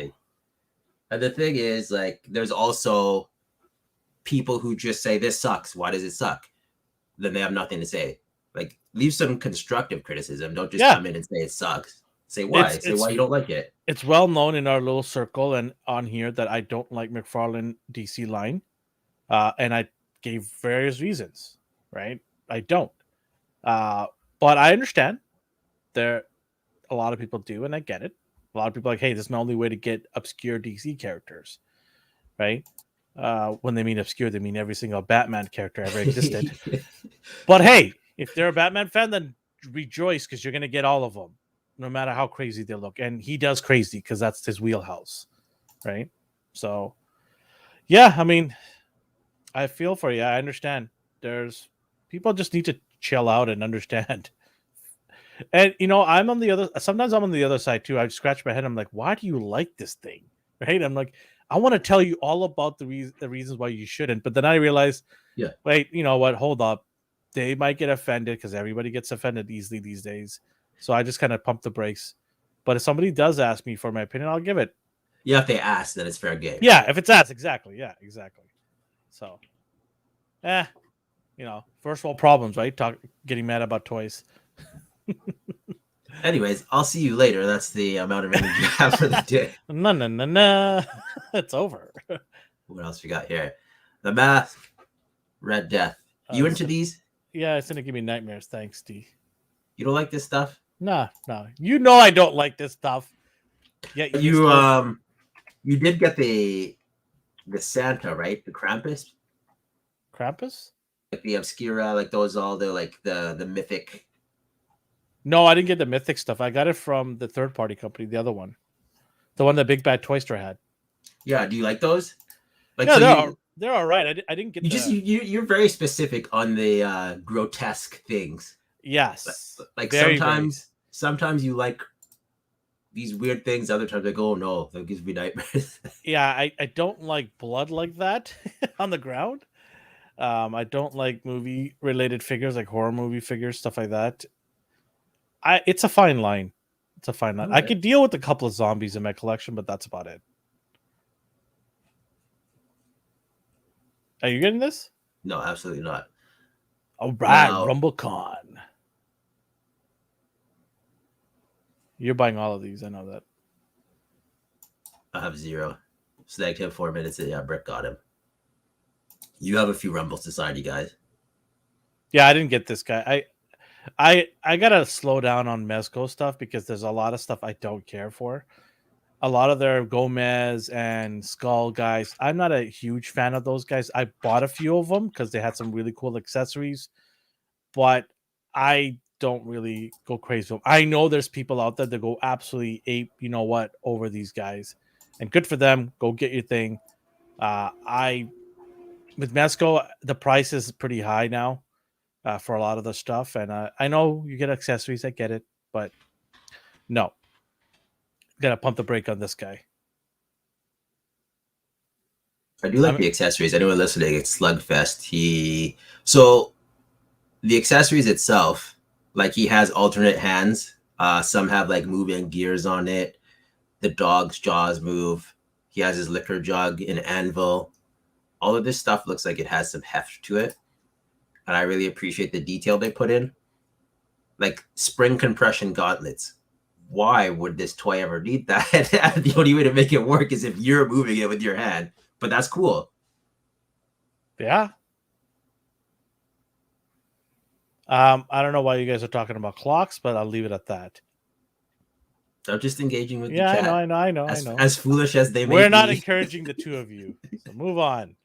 And the thing is, like, there's also people who just say this sucks. Why does it suck? Then they have nothing to say. Like, leave some constructive criticism. Don't just Yeah. come in and say it sucks. Say why. Say why you don't like it. It's well known in our little circle and on here that I don't like McFarlane DC line. And I gave various reasons, right? I don't. But I understand there a lot of people do, and I get it. A lot of people are like, hey, this is the only way to get obscure DC characters, right? When they mean obscure, they mean every single Batman character ever existed. But hey, if they're a Batman fan, then rejoice because you're going to get all of them, no matter how crazy they look. And he does crazy because that's his wheelhouse, right? So, yeah, I mean, I feel for you. I understand. There's people just need to chill out and understand. And I'm on the other. Sometimes I'm on the other side too. I scratch my head. I'm like, why do you like this thing? Right? I'm like, I want to tell you all about the reasons why you shouldn't. But then I realize, yeah, wait, you know what? Hold up. They might get offended because everybody gets offended easily these days. So I just kind of pump the brakes. But if somebody does ask me for my opinion, I'll give it. Yeah, if they ask, then it's fair game. Yeah, if it's asked, exactly. Yeah, exactly. So, first world problems, right? Getting mad about toys. Anyways, I'll see you later. That's the amount of energy I have for the day. No. It's over. What else we got here? The Mask, Red Death. You into these? Yeah, it's gonna give me nightmares. Thanks, D. You don't like this stuff? No. You know I don't like this stuff. Yeah, you did get the Santa, right? The Krampus? Like the Obscura, like those all the mythic. No, I didn't get the mythic stuff. I got it from the third party company, the other one. The one that Big Bad Toy Store had. Yeah, do you like those? Like, yeah, so they're all right. I didn't get you're very specific on the grotesque things. Yes. Like sometimes you like these weird things, other times like, oh no, that gives me nightmares. Yeah, I don't like blood like that on the ground. I don't like movie related figures, like horror movie figures, stuff like that. It's a fine line. It's a fine line. Right. I could deal with a couple of zombies in my collection, but that's about it. Are you getting this? No, absolutely not. All right, RumbleCon. You're buying all of these. I know that. I have 0. Snagged him 4 minutes in. Yeah, Brick got him. You have a few Rumble Society guys. Yeah, I didn't get this guy. I gotta slow down on Mezco stuff because there's a lot of stuff I don't care for. A lot of their Gomez and Skull guys, I'm not a huge fan of those guys. I bought a few of them because they had some really cool accessories, but I don't really go crazy. I know there's people out there that go absolutely ape, over these guys, and good for them. Go get your thing. With Mezco, the price is pretty high now. For a lot of the stuff, and I know you get accessories, I get it, but no, gotta pump the brake on this guy. I do like the accessories. Anyone listening, it's Slugfest. So the accessories itself, like he has alternate hands. Some have like moving gears on it. The dog's jaws move. He has his liquor jug, an anvil. All of this stuff looks like it has some heft to it. And I really appreciate the detail they put in. Like spring compression gauntlets. Why would this toy ever need that? The only way to make it work is if you're moving it with your hand. But that's cool. Yeah. I don't know why you guys are talking about clocks, but I'll leave it at that. I'm just engaging with the chat. I know. As foolish as they may be. We're not encouraging the two of you. So move on.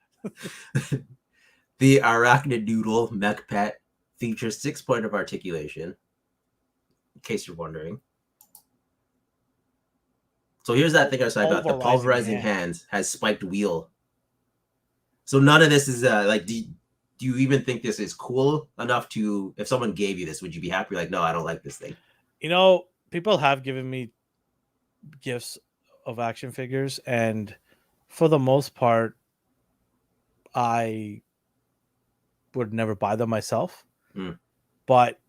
The Arachnodoodle mech pet features 6 point of articulation, in case you're wondering. So here's that thing I was talking about. The pulverizing hands has spiked wheel. So none of this is do you even think this is cool enough to, if someone gave you this, would you be happy? Like, no, I don't like this thing. People have given me gifts of action figures, and for the most part, I would never buy them myself, but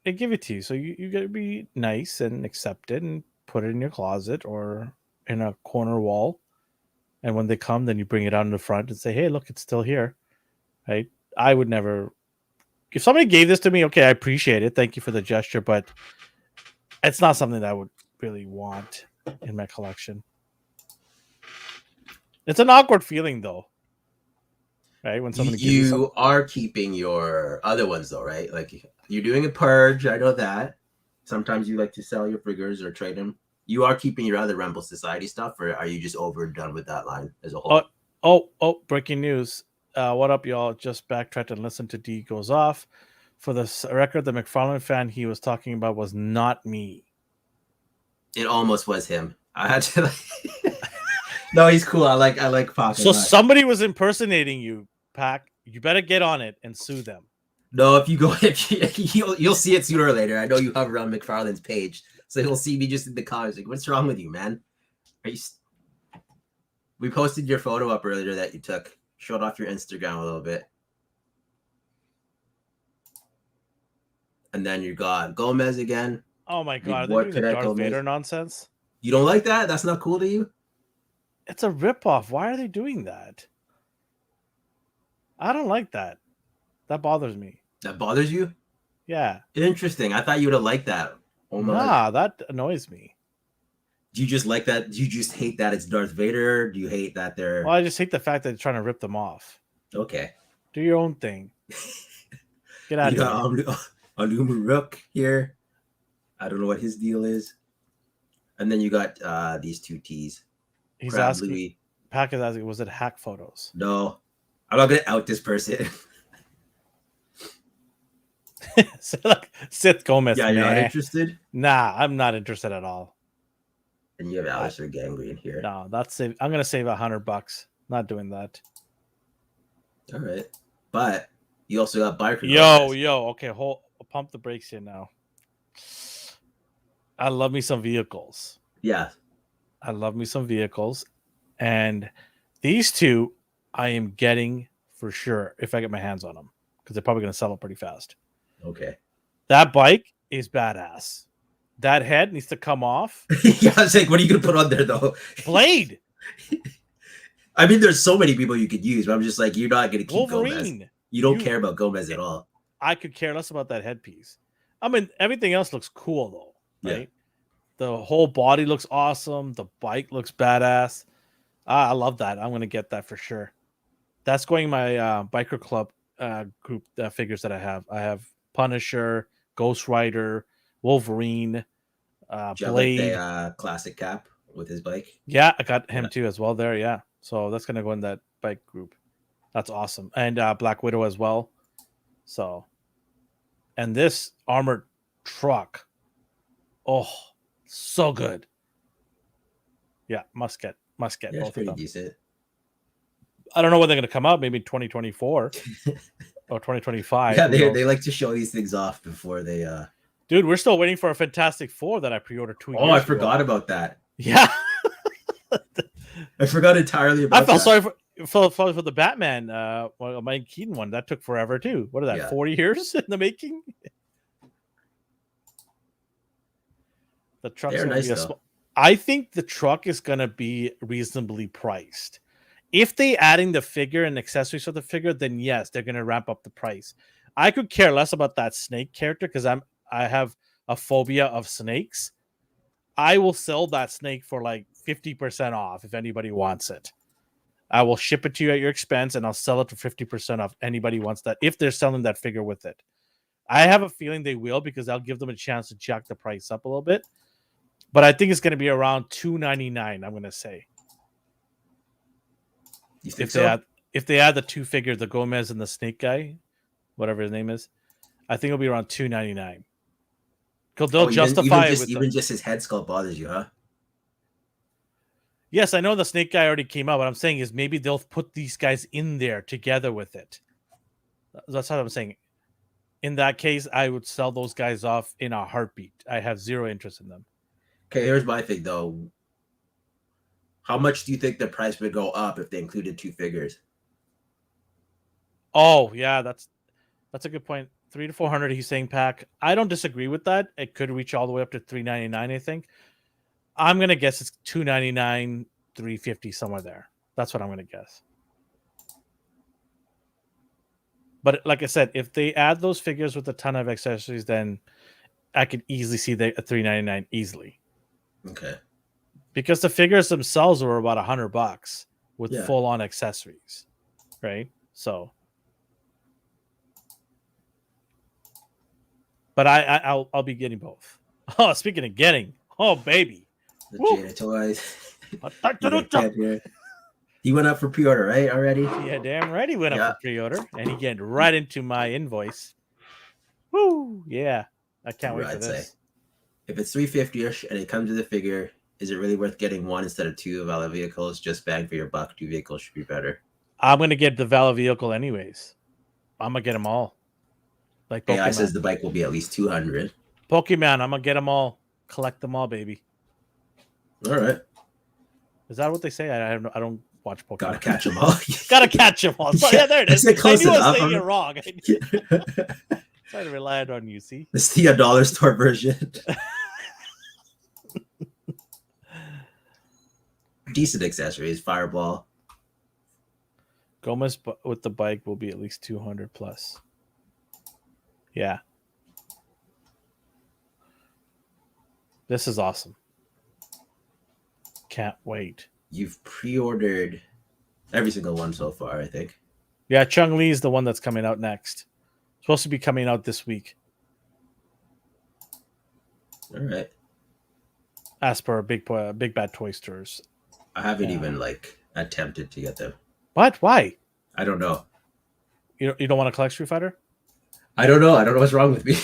they give it to you. So you got to be nice and accept it and put it in your closet or in a corner wall. And when they come, then you bring it out in the front and say, hey, look, it's still here. Right. I would never if somebody gave this to me, okay, I appreciate it. Thank you for the gesture, but it's not something that I would really want in my collection. It's an awkward feeling, though, right? When somebody gives you something. You are keeping your other ones, though, right? Like, you're doing a purge. I know that. Sometimes you like to sell your figures or trade them. You are keeping your other Rumble Society stuff, or are you just overdone with that line as a whole? Oh, breaking news. What up, y'all? Just backtracked and listened to D Goes Off. For the record, the McFarlane fan he was talking about was not me. It almost was him. I had to like... No, he's cool. I like Pac. So somebody was impersonating you, Pac. You better get on it and sue them. No, if you go, you'll see it sooner or later. I know you hover on McFarlane's page, so he'll see me just in the comments. Like, what's wrong with you, man? Are you? We posted your photo up earlier that you took. Showed off your Instagram a little bit, and then you got Gomez again. Oh my god, are they doing the Darth Vader nonsense? You don't like that? That's not cool to you? It's a ripoff. Why are they doing that? I don't like that. That bothers me. That bothers you? Yeah. Interesting. I thought you would have liked that. Oh my. Nah, that annoys me. Do you just like that? Do you just hate that it's Darth Vader? Do you hate that they're... Well, I just hate the fact that they're trying to rip them off. Okay. Do your own thing. Get out of here. Rook here. I don't know what his deal is. And then you got these two T's. He's asking, Pac is asking, was it hack photos? No. I'm not going to out this person. Sith Gomez. Yeah, you're not interested? Nah, I'm not interested at all. And you have Alistair Gangrene here. No, that's it. I'm gonna save $100. Not doing that. All right, but you also got biker. Yo. Okay, pump the brakes here now. I love me some vehicles. Yeah, I love me some vehicles, and these two I am getting for sure if I get my hands on them because they're probably gonna sell it pretty fast. Okay. That bike is badass. That head needs to come off. Yeah, I was like, what are you going to put on there, though? Blade. I mean, there's so many people you could use, but I'm just like, you're not going to keep Wolverine. Gomez. You don't care about Gomez at all. I could care less about that headpiece. I mean, everything else looks cool, though, right? Yeah. The whole body looks awesome. The bike looks badass. I love that. I'm going to get that for sure. That's going in my biker club group figures that I have. I have Punisher, Ghost Rider, Wolverine, Blade. The classic cap with his bike. Yeah, I got him too as well there. Yeah, so that's gonna go in that bike group. That's awesome, and Black Widow as well. So, and this armored truck, oh, so good. Yeah, must get Yeah, both pretty of them. Decent. I don't know when they're gonna come out. Maybe 2024 or 2025. Yeah, they like to show these things off before they. Dude, we're still waiting for a Fantastic Four that I pre-ordered 2 years ago. Oh, I forgot about that. Yeah. I forgot entirely about that. I felt sorry for the Batman, Mike Keaton one. That took forever, too. What is that, 4 years in the making? The truck's going to be small. I think the truck is going to be reasonably priced. If they adding the figure and accessories for the figure, then yes, they're going to ramp up the price. I could care less about that snake character because I have a phobia of snakes. I will sell that snake for like 50% off if anybody wants it. I will ship it to you at your expense and I'll sell it for 50% off. Anybody wants that if they're selling that figure with it. I have a feeling they will because I'll give them a chance to jack the price up a little bit. But I think it's going to be around $299, I'm going to say. You think so? If they add the two figures, the Gomez and the snake guy, whatever his name is, I think it'll be around $299. Because they'll justify it with even just his head sculpt bothers you, huh? Yes, I know the snake guy already came out. What I'm saying is maybe they'll put these guys in there together with it. That's what I'm saying. In that case, I would sell those guys off in a heartbeat. I have zero interest in them. Okay, here's my thing, though. How much do you think the price would go up if they included two figures? Oh, yeah, that's a good point. $300 to $400, he's saying, Pack. I don't disagree with that. It could reach all the way up to $399, I think. I'm gonna guess it's $299, $350, somewhere there. That's what I'm gonna guess. But like I said, if they add those figures with a ton of accessories, then I could easily see the $399 easily. Okay. Because the figures themselves were about $100 with Yeah. full on accessories, right? So, but I'll be getting both. Oh, speaking of getting, oh baby, The Woo! Jada toys. He went up for pre-order, right? Already? Yeah, damn right. He went up for pre-order, and he getting right into my invoice. Woo! Yeah, I can't wait for this. If it's $350ish and it comes with a figure, is it really worth getting one instead of two of all the vehicles? Just bang for your buck. Two vehicles should be better. I'm gonna get the Valor vehicle anyways. I'm gonna get them all. Like Pokemon. AI says the bike will be at least 200. Pokemon, I'm gonna get them all. Collect them all, baby. All right. Is that what they say? I don't watch Pokemon. Gotta catch them all. Gotta catch them all. So, yeah, there it is. I knew I was saying it wrong. Trying to rely on you, see? It's the dollar store version. Decent accessories, Fireball. Gomez with the bike will be at least 200 plus. Yeah. This is awesome. Can't wait. You've pre-ordered every single one so far, I think. Yeah, Chung-Li is the one that's coming out next. Supposed to be coming out this week. All right. As per Big Bad Toy Stores. I haven't even attempted to get them. What? Why? I don't know. You don't want to collect Street Fighter? I don't know. I don't know what's wrong with me.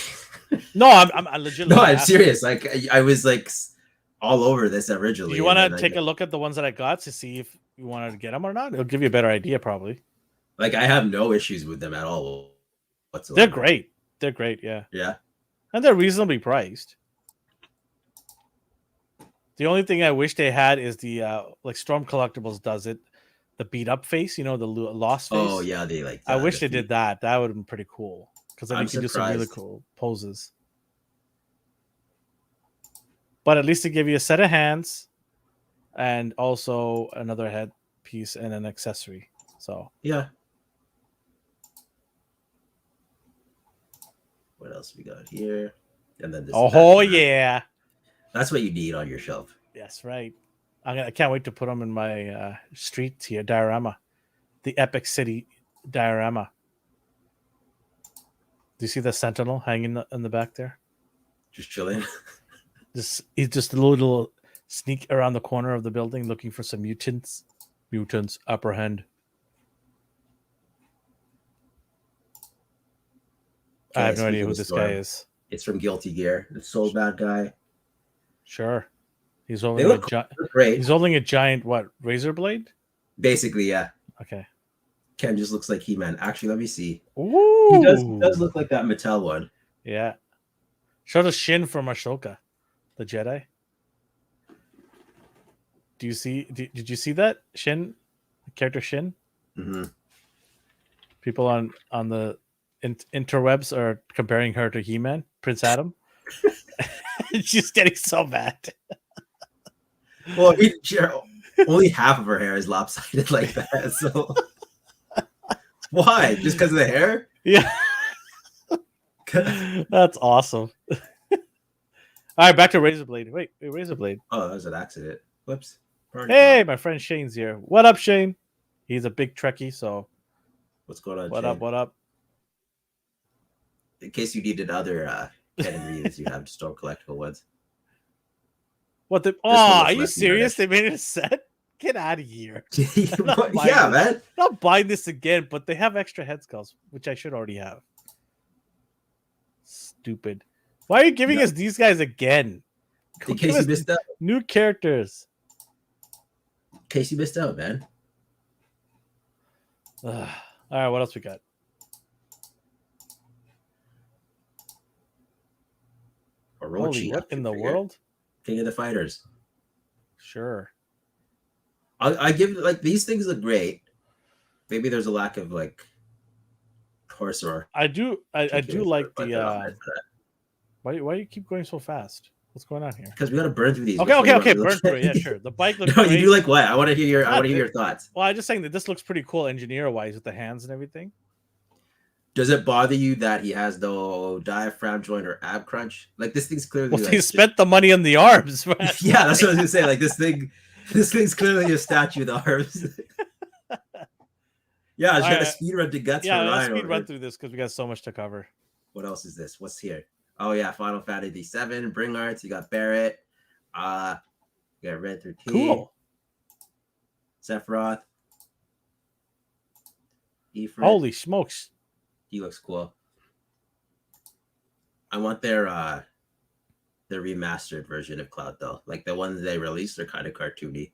No, I'm legitimately. No, I'm serious. I was all over this originally. Do you want to take a look at the ones that I got to see if you wanted to get them or not? It'll give you a better idea, probably. I have no issues with them at all whatsoever. They're great. They're great, yeah. Yeah. And they're reasonably priced. The only thing I wish they had is the Storm Collectibles does it, the beat up face, the lost face. Oh yeah, they like that. I wish they did that. That would have been pretty cool because then you can do some really cool poses. But at least they give you a set of hands and also another head piece and an accessory. So yeah. What else we got here? And then this. Oh yeah. That's what you need on your shelf. That's right. I can't wait to put them in my street here diorama, the Epic City diorama. Do you see the Sentinel hanging in the back there? Just chilling. He's just a little sneak around the corner of the building looking for some mutants. Mutants apprehend. Okay, I have no idea who this guy is. It's from Guilty Gear. The Soul Bad guy. Sure. He's holding a giant razor blade? Basically, yeah. Okay. Ken just looks like He-Man. Actually, let me see. Ooh. He does look like that Mattel one. Yeah. Show the Shin from Ashoka, the Jedi. Do you see? Did you see that Shin, the character Shin? Mm-hmm. People on the interwebs are comparing her to He-Man, Prince Adam. She's getting so mad. Well, only half of her hair is lopsided like that. So why? Just because of the hair? Yeah. That's awesome. All right, back to Razorblade. Wait, Razorblade. Oh, that was an accident. Whoops. Hey, my friend Shane's here. What up, Shane? He's a big Trekkie, so what's going on? What Shane? up? What up? In case you needed other Ken and Reeves, you have Storm collectible ones. What the? Oh, are you serious? They made it a set? Get out of here. Yeah, man. I'm not buying this again, but they have extra head skulls, which I should already have. Stupid. Why are you giving us these guys again? In case you missed out. New characters. In case you missed out, man. All right, what else we got? Orochi. What in the world? King of the Fighters. Sure. I give these things look great. Maybe there's a lack of horse or. I do like the. Why do you keep going so fast? What's going on here? Because we got to burn through these. Okay. Burn through it. Yeah, sure. The bike looks. No, you do like what? I want to hear your thoughts. Well, I'm just saying that this looks pretty cool engineer wise with the hands and everything. Does it bother you that he has no diaphragm joint or ab crunch? Like this thing's clearly Well, like he spent the money on the arms. Right? yeah, that's what I was gonna say. Like this thing's clearly a statue of the arms. Yeah, I was trying to speed run to guts for Ryan. Let's speed run through this because we got so much to cover. What else is this? What's here? Oh yeah, Final Fantasy 7, Bring Arts. You got Barrett. You got Red 13. Cool. Sephiroth. Ifrit. Holy smokes. He looks cool. I want their remastered version of Cloud though. Like the ones they released are kind of cartoony.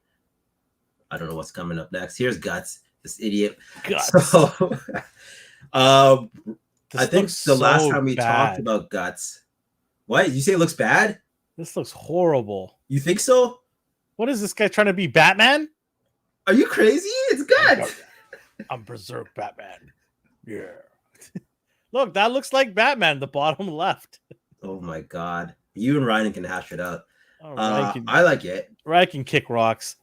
I don't know what's coming up next. Here's Guts, this idiot. Guts. So, I think the last time we talked about Guts. What? You say it looks bad? This looks horrible. You think so? What is this guy trying to be, Batman? Are you crazy? It's Guts. I'm Berserk Batman. Yeah. Look, that looks like Batman, the bottom left. Oh my god. You and Ryan can hash it out. Oh, I like it. Ryan can kick rocks.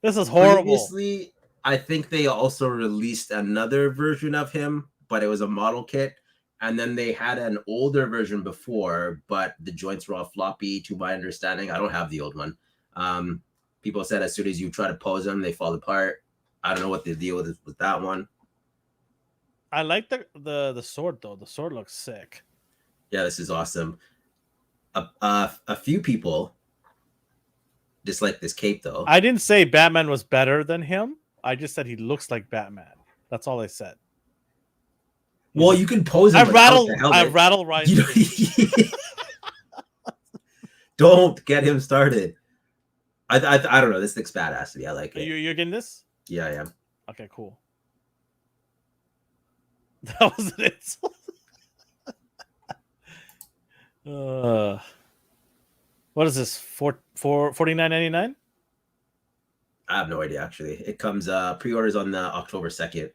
This is horrible. Previously, I think they also released another version of him, but it was a model kit. And then they had an older version before, but the joints were all floppy, to my understanding. I don't have the old one. People said as soon as you try to pose them, they fall apart. I don't know what the deal is with that one. I like the sword though. The sword looks sick. Yeah, this is awesome. A few people dislike this cape though. I didn't say Batman was better than him. I just said he looks like Batman. That's all I said. Well, you can pose him. I rattle right. Don't get him started. I don't know. This looks badass to me. I like it. You're getting this? Yeah, I am. Okay, cool. That was it. What is this? $49.99? I have no idea actually. It comes pre-orders on the October 2nd.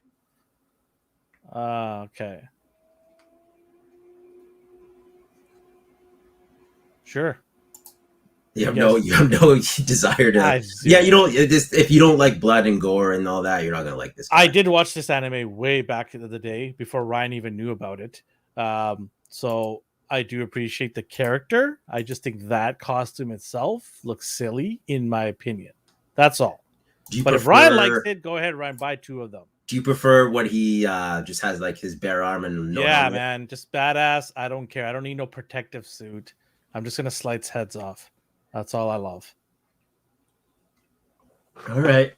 Okay. Sure. You have no desire to. Yeah, you don't. If you don't like blood and gore and all that, you're not gonna like this. I did watch this anime way back in the day before Ryan even knew about it. So I do appreciate the character. I just think that costume itself looks silly, in my opinion. That's all. But if Ryan likes it, go ahead, Ryan. Buy 2 of them. Do you prefer what he just has, like his bare arm and no helmet? Man, just badass. I don't care. I don't need no protective suit. I'm just gonna slice heads off. That's all I love. All right.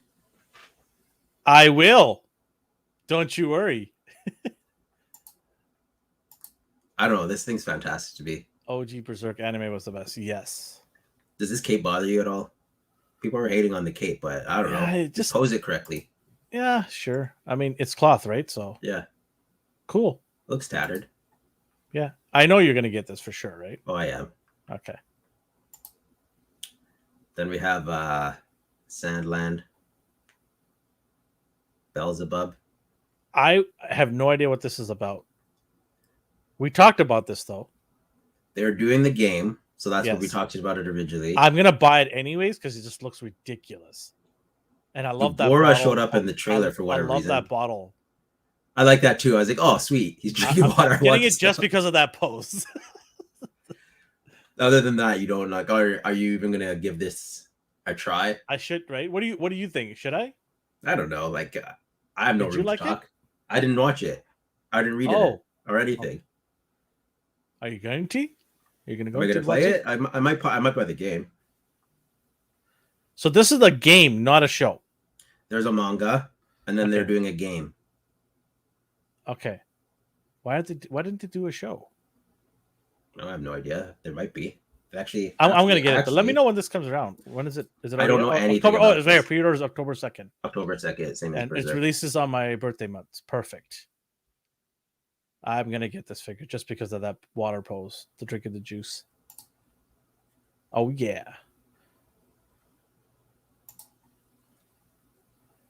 I will. Don't you worry. I don't know. This thing's fantastic to me. OG Berserk anime was the best. Yes. Does this cape bother you at all? People are hating on the cape, but I don't know. Just pose it correctly. Yeah, sure. I mean, it's cloth, right? So yeah. Cool. Looks tattered. Yeah. I know you're going to get this for sure, right? Oh, I am. Okay. Then we have Sandland. Beelzebub. I have no idea what this is about. We talked about this, though. They're doing the game, so that's what we talked about it originally. I'm going to buy it anyways because it just looks ridiculous. And I love that Bora showed up in the trailer for whatever reason. I love that bottle. I like that, too. I was like, oh, sweet. He's drinking water. I'm getting it just because of that pose. Other than that, you don't like. Are you even gonna give this a try? I should, right? What do you think? Should I? I don't know. Like, I have no room to talk. I didn't watch it. I didn't read it or anything. Are you going to? Are you gonna go? Am I gonna play it? I might buy the game. So this is a game, not a show. There's a manga, and then they're doing a game. Okay. Why didn't they do a show? I have no idea. There might be. Actually, I'm gonna get it. But let me know when this comes around. When is it? Is it? I don't know anything. October, it's there. Pre-orders October 2nd. October 2nd. Same as Berserk. It releases on my birthday month. It's perfect. I'm gonna get this figure just because of that water pose, the drinking the juice. Oh yeah.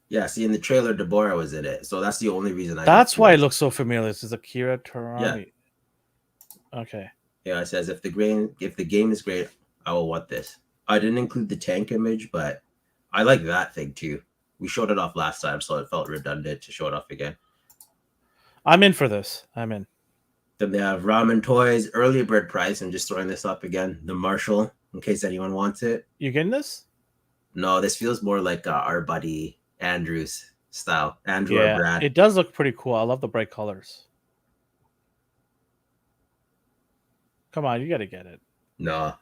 Yeah, see in the trailer, Deborah was in it, so that's the only reason That's why it looks so familiar. This is Akira Toriyama. Yeah. Okay. Yeah, it says if the game is great, I will want this. I didn't include the tank image, but I like that thing too. We showed it off last time, so it felt redundant to show it off again. I'm in for this. I'm in. Then they have Ramen Toys early bird price. I'm just throwing this up again. The Marshall, in case anyone wants it. You getting this? No, this feels more like our buddy Andrew's style. Andrew or Yeah, Brad. it does look pretty cool. I love the bright colors. Come on, you got to get it. No.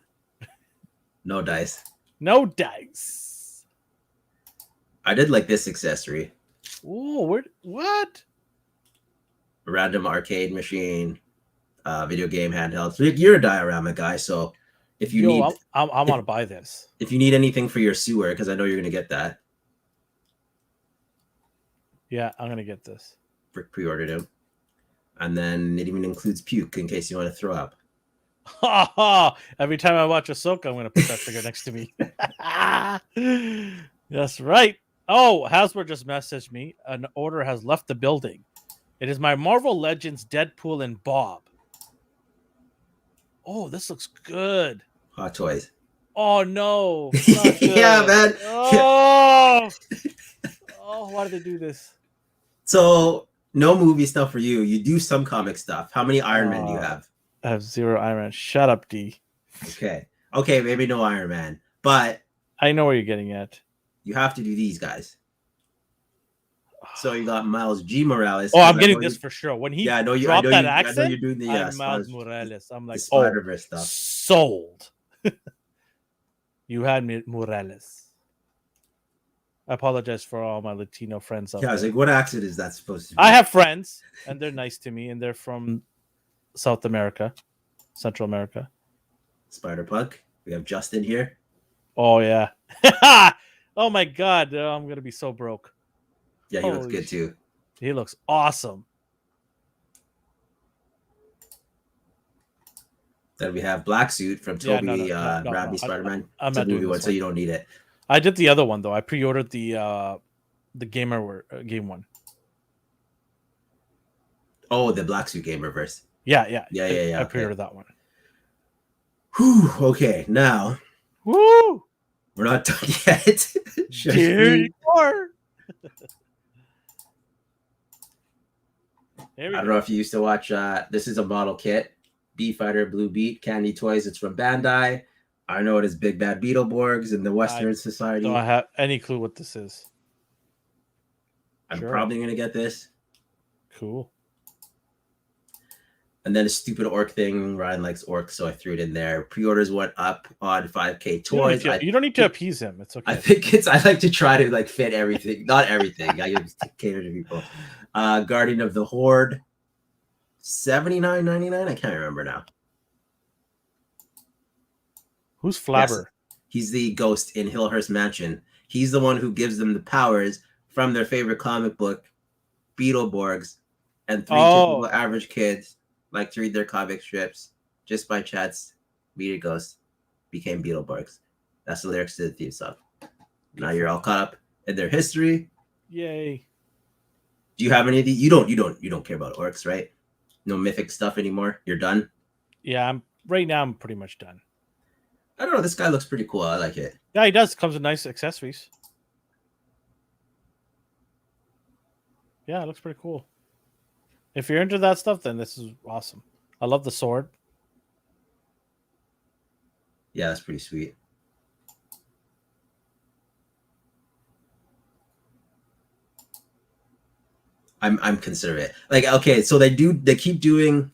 No dice. No dice. I did like this accessory. Ooh, what? A random arcade machine, video game handheld. So you're a diorama guy, so if you need, I want to buy this. If you need anything for your sewer, because I know you're gonna get that. Yeah, I'm gonna get this. Pre-ordered him, and then it even includes puke in case you want to throw up. Every time I watch Ahsoka, I'm gonna put that figure next to me. That's right. Oh, Hasbro just messaged me. An order has left the building. It is my Marvel Legends Deadpool and Bob. Oh, this looks good. Hot Toys. Oh no. Yeah, man. Oh. Oh, why did they do this? So no movie stuff for you. You do some comic stuff. How many Iron Men do you have? I have 0 Iron Man. Shut up, D. Okay, maybe no Iron Man, but I know where you're getting at. You have to do these guys. So you got Miles G. Morales. Oh, I'm getting this for sure. When he dropped that accent, I know you're doing the I'm Miles Morales. I'm like, Spider-Verse stuff. Sold. You had me, Morales. I apologize for all my Latino friends out there. I was like, what accent is that supposed to be? I have friends, and they're nice to me, and they're from South America, Central America. Spider-Punk. We have Justin here. Oh, yeah. Oh, my God. I'm going to be so broke. Yeah, he looks good, too. He looks awesome. Then we have Black Suit from Toby Raimi Spider-Man. I'm it's not a movie doing one, this so you don't need it. I did the other one, though. I pre-ordered the game one. Oh, the Black Suit game reverse. Yeah. I pre-ordered that one. Whew, okay, now. Woo! We're not done yet. Here you are. I don't know if you used to watch. This is a model kit. B-Fighter Blue Beat Candy Toys. It's from Bandai. I know it is Big Bad Beetleborgs in the Western Society. Don't have any clue what this is. I'm probably going to get this. Cool. And then a stupid orc thing. Ryan likes orcs, so I threw it in there. Pre-orders went up on 5K Toys. You don't need to appease him. It's okay. I think I like to try to fit everything. Not everything. I cater to people. Guardian of the Horde. $79.99. I can't remember now. Who's Flabber? Yes, he's the ghost in Hillhurst Mansion. He's the one who gives them the powers from their favorite comic book, Beetleborgs, and three typical average kids like to read their comic strips. Just by chance, meet a ghost, became Beetleborgs. That's the lyrics to the theme song. Now you're all caught up in their history. Yay! Do you have any of these? You don't care about orcs, right? No mythic stuff anymore. You're done. Yeah, right now I'm pretty much done. I don't know. This guy looks pretty cool. I like it. Yeah, he does. Comes with nice accessories. Yeah, it looks pretty cool. If you're into that stuff, then this is awesome. I love the sword. Yeah, that's pretty sweet. I'm considerate. Like, okay, so they keep doing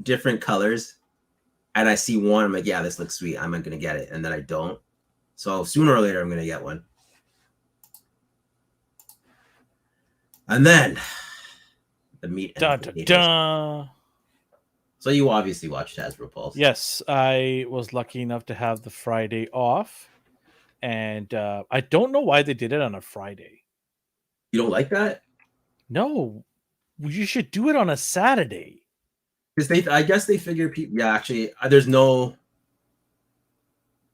different colors, and I see one, I'm like, yeah, this looks sweet. I'm not gonna get it, and then I don't. So sooner or later, I'm gonna get one. And then the meat. So you obviously watched Hasbro Pulse. Yes, I was lucky enough to have the Friday off, and I don't know why they did it on a Friday. You don't like that? No, you should do it on a Saturday. Because I guess they figure people. Yeah, actually, there's no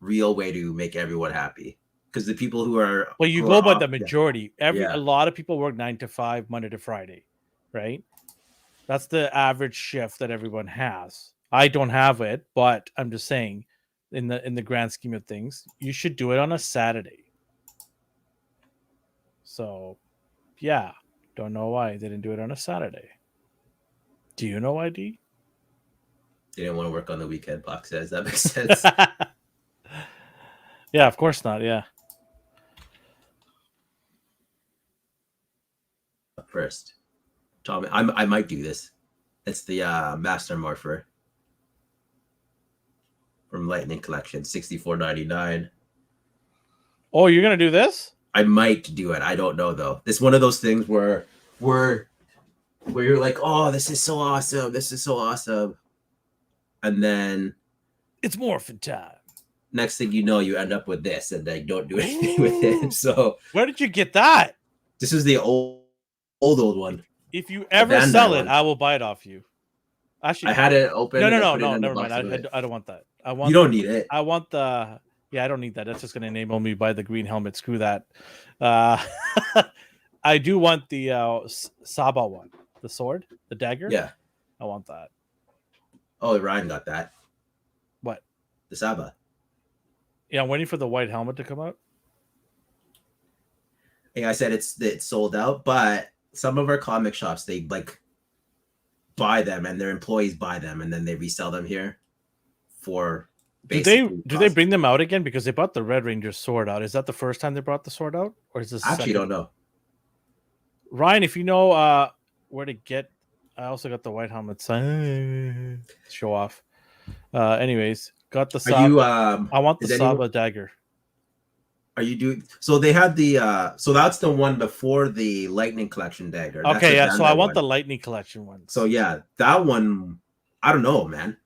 real way to make everyone happy. Because the people who are go by the majority. A lot of people work 9 to 5, Monday to Friday, right? That's the average shift that everyone has. I don't have it, but I'm just saying, in the grand scheme of things, you should do it on a Saturday. So, yeah, don't know why they didn't do it on a Saturday. Do you know ID? They didn't want to work on the weekend, Block says. That makes sense. Yeah, of course not. Yeah. First, Tom, I might do this. It's the Master Morpher from Lightning Collection, $64.99. Oh, you're gonna do this? I might do it. I don't know though. It's one of those things where you're like, oh, this is so awesome. This is so awesome. And then it's morphin' time. Next thing you know, you end up with this, and I don't do anything with it. So where did you get that? This is the old one. If you ever sell it, I will buy it off you. Actually, I had it open. No, never mind. I don't want that. I want. You don't need it. I want the. Yeah, I don't need that. That's just going to enable me buy the green helmet. Screw that. I do want the Saba one, the sword, the dagger. Yeah, I want that. Oh, Ryan got that. What? The Saba. Yeah, I'm waiting for the white helmet to come out. Like I said, it's sold out, but some of our comic shops, they like buy them and their employees buy them and then they resell them here for do they bring them out again? Because they brought the Red Ranger sword out. Is that the first time they brought the sword out? Or is this I actually don't know. Ryan, if you know where to get, I also got the white helmet. Show off. Anyways, got the Saba. I want the Saba dagger. Are you doing so? They had the so that's the one before the Lightning Collection dagger. Okay, yeah. So I want the Lightning Collection one. So yeah, that one. I don't know, man.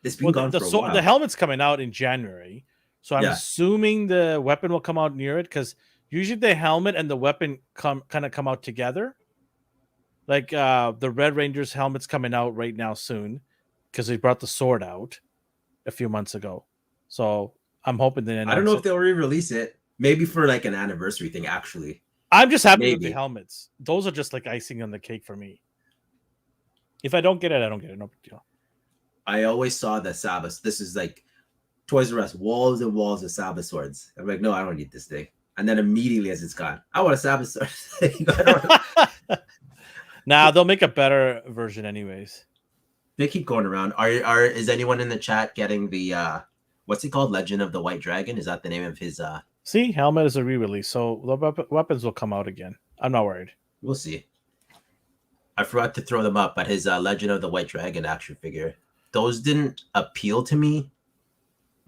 It's been gone for a while. The helmet's coming out in January, so I'm assuming the weapon will come out near it because usually the helmet and the weapon come out together. Like the Red Ranger's helmet's coming out right now soon because they brought the sword out a few months ago. So I'm hoping that I don't know if they'll re-release it. Maybe for like an anniversary thing. Actually, I'm just happy with the helmets. Those are just like icing on the cake for me. If I don't get it, I don't get it. No big deal. I always saw the Saba. This is like Toys R Us, walls and walls of Saba swords. I'm like, no, I don't need this thing. And then immediately as it's gone, I want a Saba sword. Nah, they'll make a better version anyways. They keep going around. Is anyone in the chat getting the what's it called? Legend of the White Dragon? Is that the name of his See, helmet is a re-release, so the weapons will come out again. I'm not worried. We'll see. I forgot to throw them up, but his Legend of the White Dragon action figure. Those didn't appeal to me.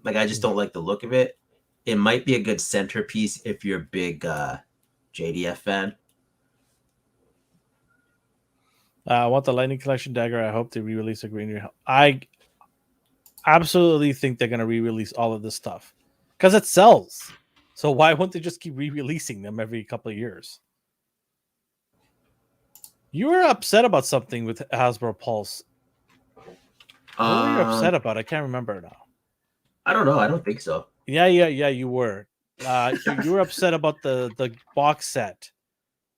Like, I just don't like the look of it. It might be a good centerpiece if you're a big JDF fan. I want the Lightning Collection dagger. I hope they re-release a green. I absolutely think they're going to re-release all of this stuff because it sells. So why won't they just keep re-releasing them every couple of years? You were upset about something with Hasbro Pulse. What were you upset about? I can't remember now. I don't know. I don't think so. Yeah, you were. You were upset about the box set.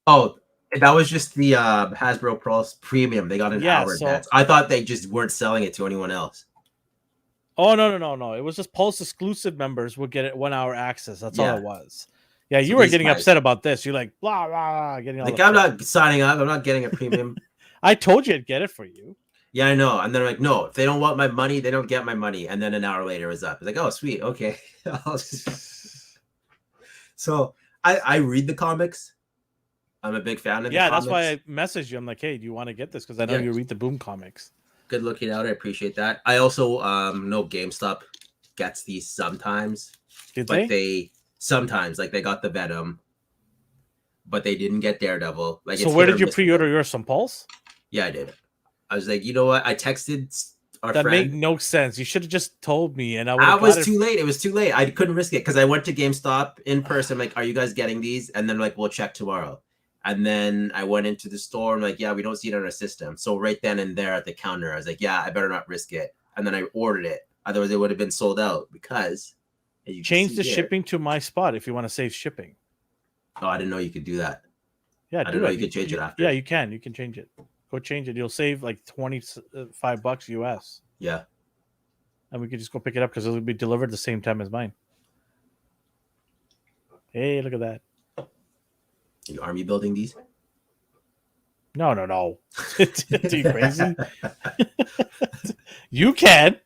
Oh, that was just the Hasbro Pulse Premium. They got an hour advance. I thought they just weren't selling it to anyone else. Oh, no. It was just Pulse exclusive members would get it 1 hour access. That's all it was. Yeah, you were getting upset about this. You're like, blah, blah, getting all like, I'm not signing up. I'm not getting a premium. I told you I'd get it for you. Yeah, I know. And then I'm like, no, if they don't want my money, they don't get my money. And then an hour later, it was up. It's like, oh, sweet. Okay. So I read the comics. I'm a big fan of the comics. That's why I messaged you. I'm like, hey, do you want to get this? Because I know you read the Boom comics. Good looking out. I appreciate that. I also know GameStop gets these sometimes. They sometimes, like, they got the Venom, but they didn't get Daredevil. Like, so where did you pre-order yours? Some Pulse? Yeah, I did. I was like, you know what? I texted our friend. That made no sense. You should have just told me, and I was too late. It was too late. I couldn't risk it because I went to GameStop in person. I'm like, are you guys getting these? And then like, we'll check tomorrow. And then I went into the store. I'm like, yeah, we don't see it on our system. So right then and there at the counter, I was like, yeah, I better not risk it. And then I ordered it. Otherwise, it would have been sold out because you change the shipping to my spot if you want to save shipping. Oh, I didn't know you could do that. Yeah, I didn't know you could change it after. Yeah, you can. You can change it. Go change it. You'll save like $25 US. Yeah. And we could just go pick it up because it'll be delivered the same time as mine. Hey, look at that. Are you army building these? No. Are you crazy? You can.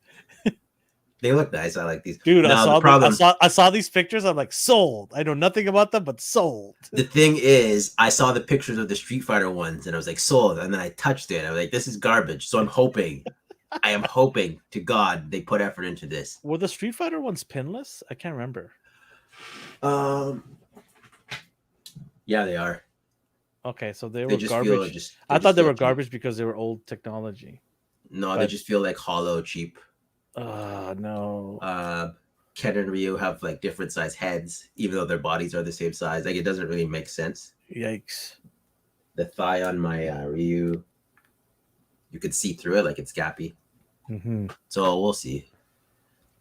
They look nice. I like these. Dude, Now the problem, I saw these pictures. I'm like, sold. I know nothing about them, but sold. the thing is, I saw the pictures of the Street Fighter ones, and I was like, sold. And then I touched it. I was like, this is garbage. So I am hoping to God they put effort into this. Were the Street Fighter ones pinless? I can't remember. Yeah, they are. Okay, so they were just garbage. I thought they were garbage because they were old technology. No, they just feel like hollow, cheap. No. Ken and Ryu have like different size heads, even though their bodies are the same size. Like it doesn't really make sense. Yikes. The thigh on my Ryu, you could see through it like it's gappy. Mm-hmm. So we'll see.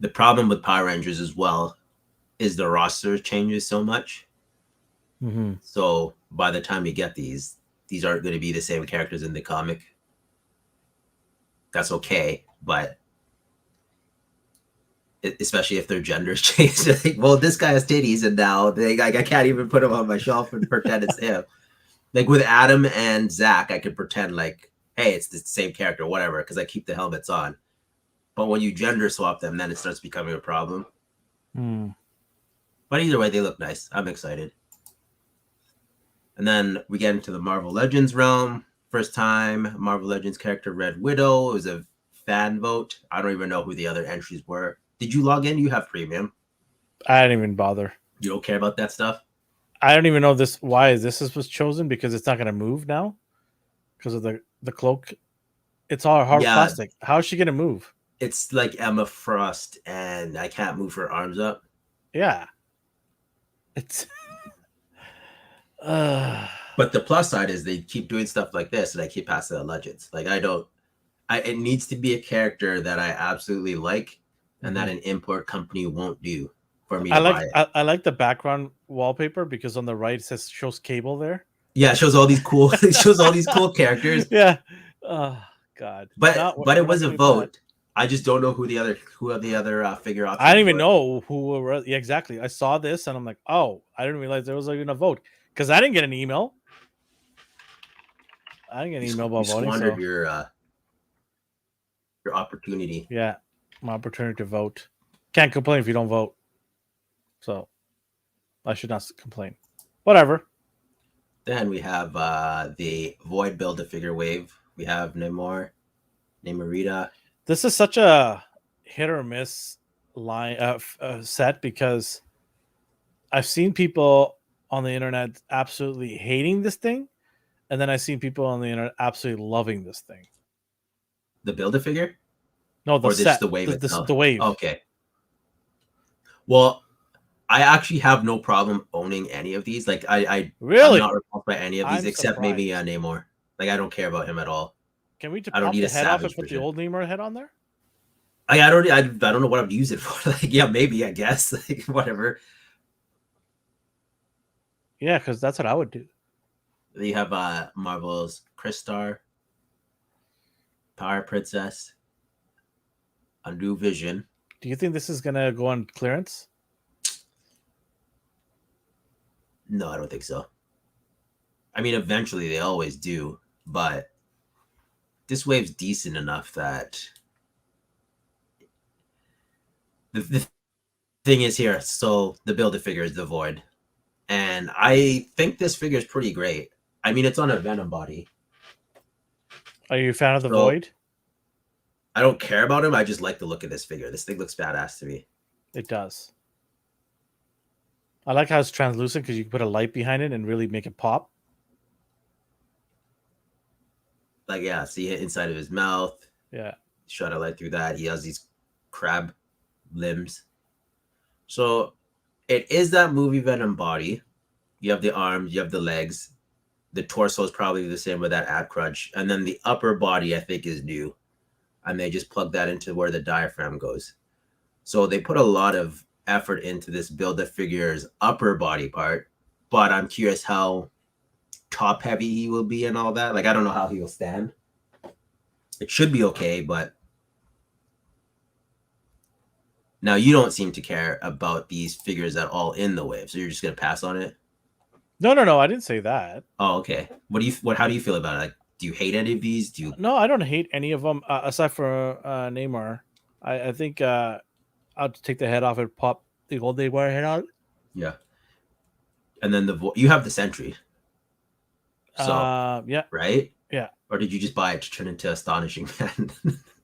The problem with Power Rangers as well is the roster changes so much. Mm-hmm. So by the time you get these aren't going to be the same characters in the comic. That's okay, but especially if their genders change. Like, well, this guy has titties, and now I can't even put him on my shelf and pretend it's him. Like with Adam and Zach, I could pretend like, hey, it's the same character, whatever, because I keep the helmets on. But when you gender swap them, then it starts becoming a problem. But either way, they look nice. I'm excited. And then we get into the Marvel Legends realm. First time Marvel Legends character Red Widow. It was a fan vote. I don't even know who the other entries were. Did you log in? You have premium. I didn't even bother. You don't care about that stuff? I don't even know why this was chosen, because it's not going to move now because of the cloak. It's all hard plastic. How is she going to move? It's like Emma Frost, and I can't move her arms up. Yeah. It's... But the plus side is they keep doing stuff like this, and I keep passing the Legends. Like it needs to be a character that I absolutely like, and that an import company won't do for me to buy it. I like the background wallpaper because on the right it shows Cable there. Yeah, it shows all these cool characters. Yeah. Oh God. But it was a vote. I just don't know who the other figure options I didn't even know who were. Yeah, exactly. I saw this and I'm like, oh, I didn't realize there was even a vote because I didn't get an email. I didn't get an email about voting. You squandered your opportunity. Yeah, my opportunity to vote. Can't complain if you don't vote. So I should not complain. Whatever. Then we have the Void Build-A-Figure wave. We have Namorita. This is such a hit or miss set because I've seen people on the internet absolutely hating this thing, and then I've seen people on the internet absolutely loving this thing. The Build-A-Figure? No, the set. The wave itself? The wave. Okay. Well, I actually have no problem owning any of these. Like I'm not repulsed by any of these except maybe Namor. Like I don't care about him at all. Can we just pop the head off and put the old Namor head on there? I don't know what I'd use it for. Like, yeah, maybe, I guess. Like, whatever. Yeah, because that's what I would do. You have Marvel's Crystar, Power Princess, a New Vision. Do you think this is gonna go on clearance? No, I don't think so. I mean, eventually they always do, but this wave's decent enough that the thing is here. So the Build-A-Figure is the Void, and I think this figure is pretty great. I mean, it's on a Venom body. Are you a fan of the Void? I don't care about him. I just like the look of this figure. This thing looks badass to me. It does. I like how it's translucent because you can put a light behind it and really make it pop. Like, yeah, see it inside of his mouth. Yeah. Shot a light through that. He has these crab limbs. So it is that movie Venom body. You have the arms, you have the legs. The torso is probably the same with that ab crunch. And then the upper body, I think, is new. And they just plug that into where the diaphragm goes. So they put a lot of effort into this Build-A-Figure's upper body part. But I'm curious how top heavy he will be and all that. Like, I don't know how he will stand. It should be okay, but now you don't seem to care about these figures at all in the wave, so you're just gonna pass on it. No. I didn't say that. Oh, okay. How do you feel about it? Like, do you hate any of these? Do you? No, I don't hate any of them aside for Neymar. I think I'll just take the head off and pop the old Neymar head out. Yeah. And then you have the Sentry. So Yeah, right? yeah. Or did you just buy it to turn into Astonishing Man?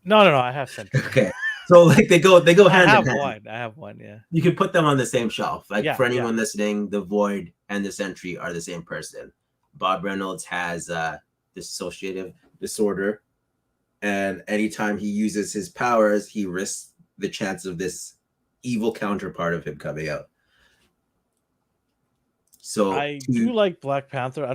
No. I have Sentry. Okay. So like they go hand in hand. I have one. Yeah. You can put them on the same shelf. Like Yeah, for anyone listening, the Void and the Sentry are the same person. Bob Reynolds has dissociative disorder, and anytime he uses his powers, he risks the chance of this evil counterpart of him coming out. So I do like Black Panther.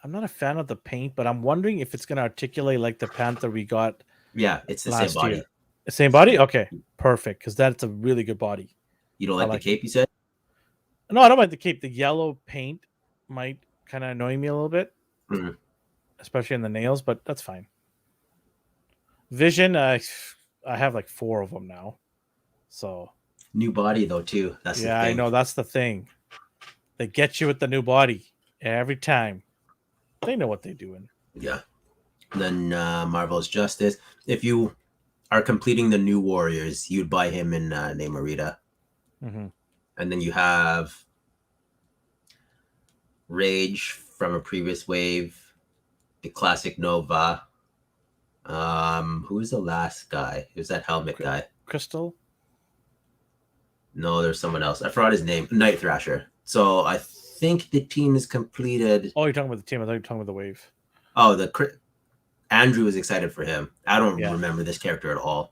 I'm not a fan of the paint, but I'm wondering if it's gonna articulate like the Panther we got. Yeah, it's the same body. The same body? Okay, perfect. Because that's a really good body. You don't like the cape, you said? No, I don't like the cape. The yellow paint might kind of annoy me a little bit, especially in the nails, but that's fine. Vision, I have like 4 of them now. So new body though too. That's the thing. I know that's the thing. They get you with the new body every time. They know what they're doing. Yeah. And then Marvel's Justice. If you are completing the New Warriors, you'd buy him in Namorita. Mm-hmm. And then you have Rage from a previous wave, the classic Nova. Who was the last guy? Who's that helmet guy? Crystal? No, there's someone else. I forgot his name. Night Thrasher. So I think the team is completed. Oh, you're talking about the team. I thought you were talking about the wave. Oh, Andrew was excited for him. I don't remember this character at all.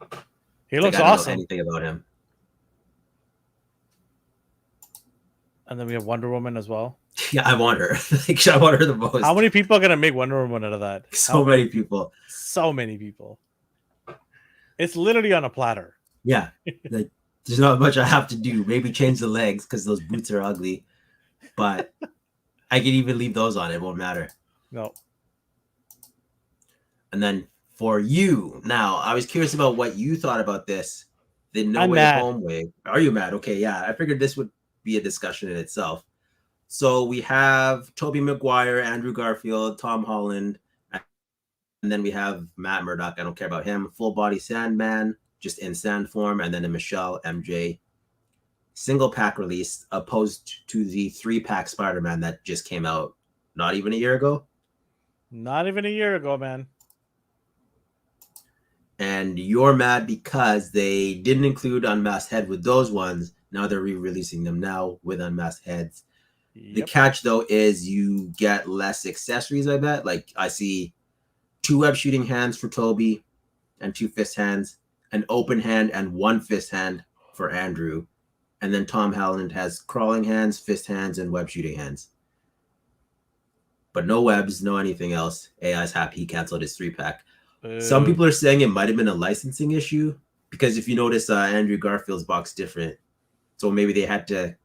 He looks awesome. I don't know anything about him. And then we have Wonder Woman as well. Yeah, I want her. I want her the most. How many people are gonna make Wonder Woman out of that? Many people. So many people. It's literally on a platter. Yeah. Like, there's not much I have to do. Maybe change the legs because those boots are ugly. But I can even leave those on. It won't matter. No. And then for you, now, I was curious about what you thought about this. The No Way Home wave. Are you mad? Okay, yeah. I figured this would be a discussion in itself. So we have Tobey Maguire, Andrew Garfield, Tom Holland, and then we have Matt Murdock. I don't care about him. Full body Sandman, just in sand form, and then a Michelle MJ single pack release, opposed to the 3-pack Spider-Man that just came out not even a year ago. Not even a year ago, man. And you're mad because they didn't include Unmasked Head with those ones. Now they're re-releasing them now with Unmasked Heads. Yep. The catch, though, is you get less accessories, I bet. Like, I see 2 web shooting hands for Toby and 2 fist hands, an open hand and 1 fist hand for Andrew. And then Tom Holland has crawling hands, fist hands, and web shooting hands. But no webs, no anything else. AI's happy he canceled his 3-pack. Some people are saying it might have been a licensing issue because if you notice, Andrew Garfield's box different. So maybe they had to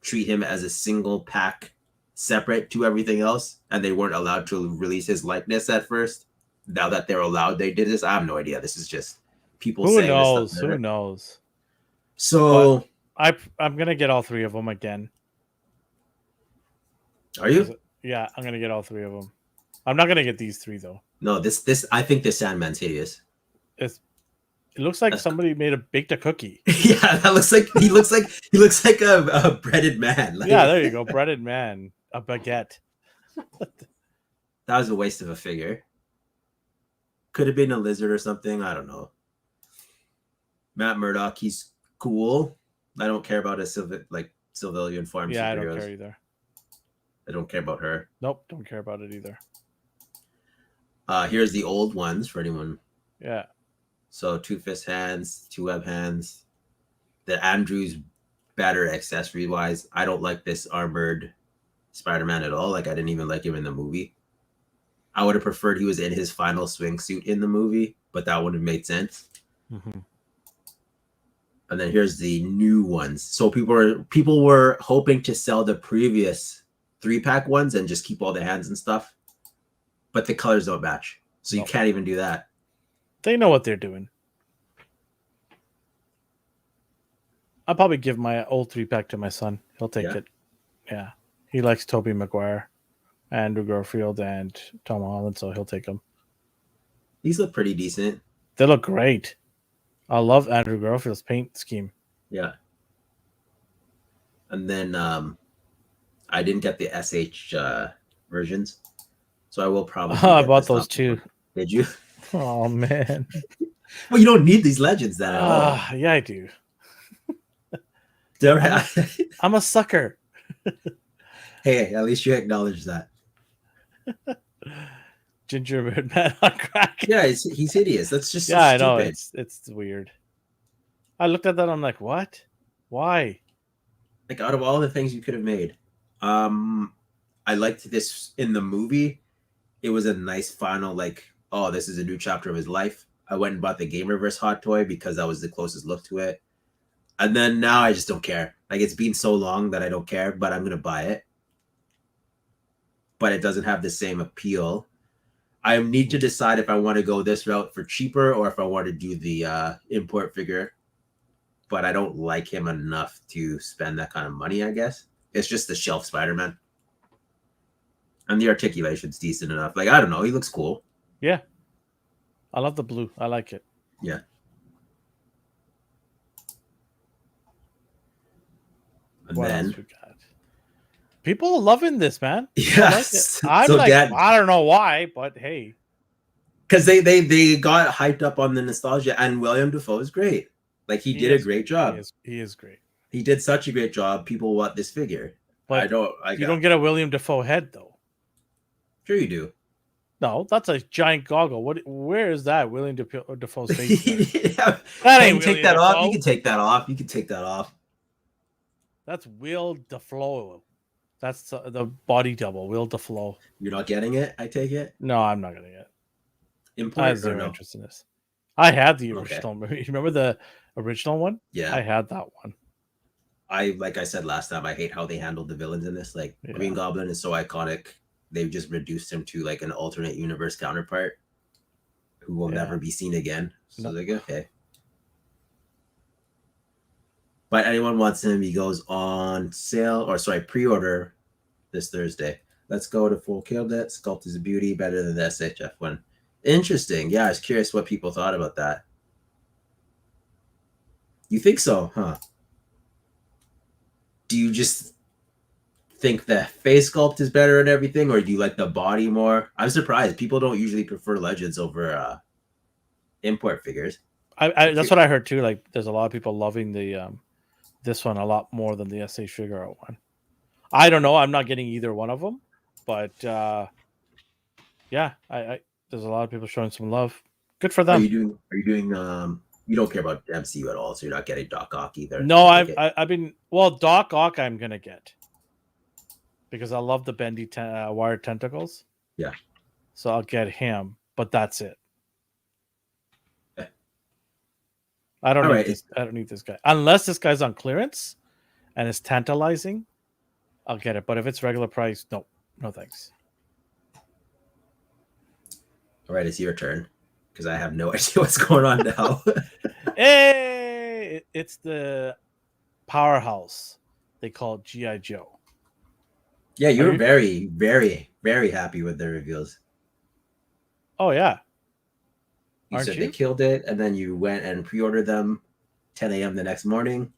treat him as a single pack separate to everything else, and they weren't allowed to release his likeness at first. Now that they're allowed, they did this. I have no idea. This is just people saying knows? This stuff. Who knows? So but I'm gonna get all 3 of them again. Are you? Yeah, I'm gonna get all 3 of them. I'm not gonna get these 3 though. No, this I think this Sandman's hideous. It looks like somebody baked a cookie. Yeah, that looks like he looks like a breaded man. Like, yeah, there you go, breaded man, a baguette. That was a waste of a figure. Could have been a lizard or something. I don't know. Matt Murdock, he's cool. I don't care about a civilian form. Yeah, I don't care either. I don't care about her. Nope, don't care about it either. Here's the old ones for anyone. Yeah. So 2 fist hands, 2 web hands. The Andrew's better accessory wise. I don't like this armored Spider-Man at all. Like I didn't even like him in the movie. I would have preferred he was in his final swing suit in the movie, but that would have made sense. Mm-hmm. And then here's the new ones. So people were hoping to sell the previous 3-pack ones and just keep all the hands and stuff. But the colors don't match. So you can't even do that. They know what they're doing. I'll probably give my old 3-pack to my son. He'll take it. Yeah. He likes Tobey Maguire, Andrew Garfield, and Tom Holland, so he'll take them. These look pretty decent. They look great. I love Andrew Garfield's paint scheme. Yeah. And then I didn't get the SH versions, so I will probably. I bought those too. Did you? Oh man. Well, you don't need these legends then at all. Yeah, I do. I'm a sucker. Hey, at least you acknowledge that. Gingerbread man on crack. Yeah, he's hideous. That's just so I stupid. know it's weird. I looked at that. I'm like, what? Why? Like, out of all the things you could have made, I liked this in the movie. It was a nice final, like, oh, this is a new chapter of his life. I went and bought the Gamerverse hot toy because that was the closest look to it. And then now I just don't care. Like, it's been so long that I don't care, but I'm gonna buy it. But it doesn't have the same appeal. I need to decide if I want to go this route for cheaper or if I want to do the import figure. But I don't like him enough to spend that kind of money, I guess. It's just the shelf Spider-Man. And the articulation's decent enough. Like, I don't know. He looks cool. Yeah. I love the blue. I like it. Yeah. And what then else we got? People are loving this, man. Yes. I'm so like, I don't know why, but hey. Because they got hyped up on the nostalgia, and William Dafoe is great. Like, he did a great job. He is great. He did such a great job. People want this figure. But you don't get a William Dafoe head, though. Sure you do. No, that's a giant goggle. Where is that? William Dafoe's face? Yeah. That ain't take that off. You can take that off. You can take that off. That's Will Dafoe. That's the body double, Will Dafoe. You're not getting it, I take it? No, I'm not getting it. Import I have zero interest in this. I had the original. Okay. Remember the original one? Yeah. I had that one. Like I said last time, I hate how they handled the villains in this. Like, Green Goblin is so iconic. They've just reduced him to like an alternate universe counterpart who will never be seen again. So like, okay. But anyone wants him, he goes on sale, or sorry, pre-order this Thursday. Let's go to Full Killed It. Sculpt is a beauty, better than the SHF one. Interesting. Yeah, I was curious what people thought about that. You think so, huh? Do you just think the face sculpt is better and everything, or do you like the body more? I'm surprised. People don't usually prefer Legends over import figures. That's what I heard too. Like, there's a lot of people loving the this one a lot more than the SH Figaro one. I don't know. I'm not getting either one of them, but yeah, I there's a lot of people showing some love. Good for them. Are you doing you don't care about MCU at all, so you're not getting Doc Ock either. No, I've been Doc Ock I'm gonna get because I love the bendy wired tentacles. Yeah, so I'll get him, but that's it. I don't need this guy unless this guy's on clearance and it's tantalizing. I'll get it, but if it's regular price, no thanks. All right, it's your turn because I have no idea what's going on now. Hey, it's the powerhouse they call G.I. Joe. Yeah, you were very, very, very happy with the reveals. Oh yeah. You said they killed it, and then you went and pre-ordered them 10 a.m. the next morning.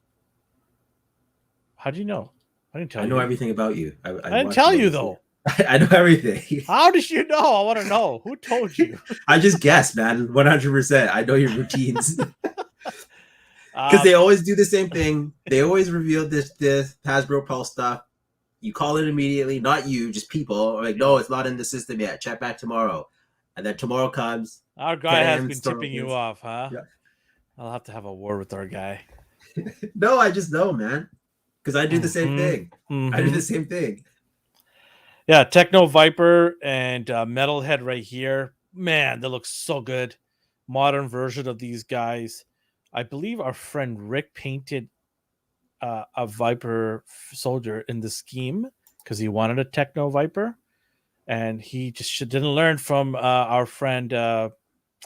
How do you know? I didn't tell you. I know everything about you. I didn't tell you, though. I know everything. How did you know? I want to know. Who told you? I just guessed, man. 100%. I know your routines. Because they always do the same thing. They always reveal this Hasbro Pulse stuff. You call it immediately. Not you, just people. Are like, no, it's not in the system yet. Check back tomorrow. And then tomorrow comes. Our guy has been tipping you off, huh? Yeah. I'll have to have a word with our guy. No, I just know, man. Because I do the same thing. I do the same thing. Yeah, Techno Viper and Metalhead right here. Man, that looks so good. Modern version of these guys. I believe our friend Rick painted a Viper soldier in the scheme because he wanted a Techno Viper. And he just didn't learn from our friend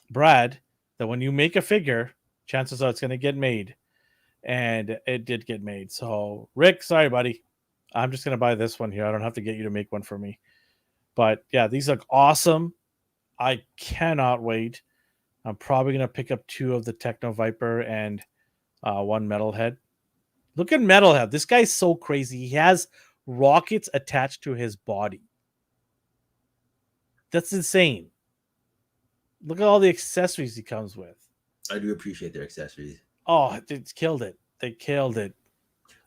Brad that when you make a figure, chances are it's going to get made. And it did get made. So, Rick, sorry, buddy. I'm just gonna buy this one here. I don't have to get you to make one for me. But yeah, these look awesome. I cannot wait. I'm probably gonna pick up 2 of the Techno Viper and 1 Metalhead. Look at Metalhead. This guy's so crazy. He has rockets attached to his body. That's insane. Look at all the accessories he comes with. I do appreciate their accessories. Oh, they killed it. They killed it.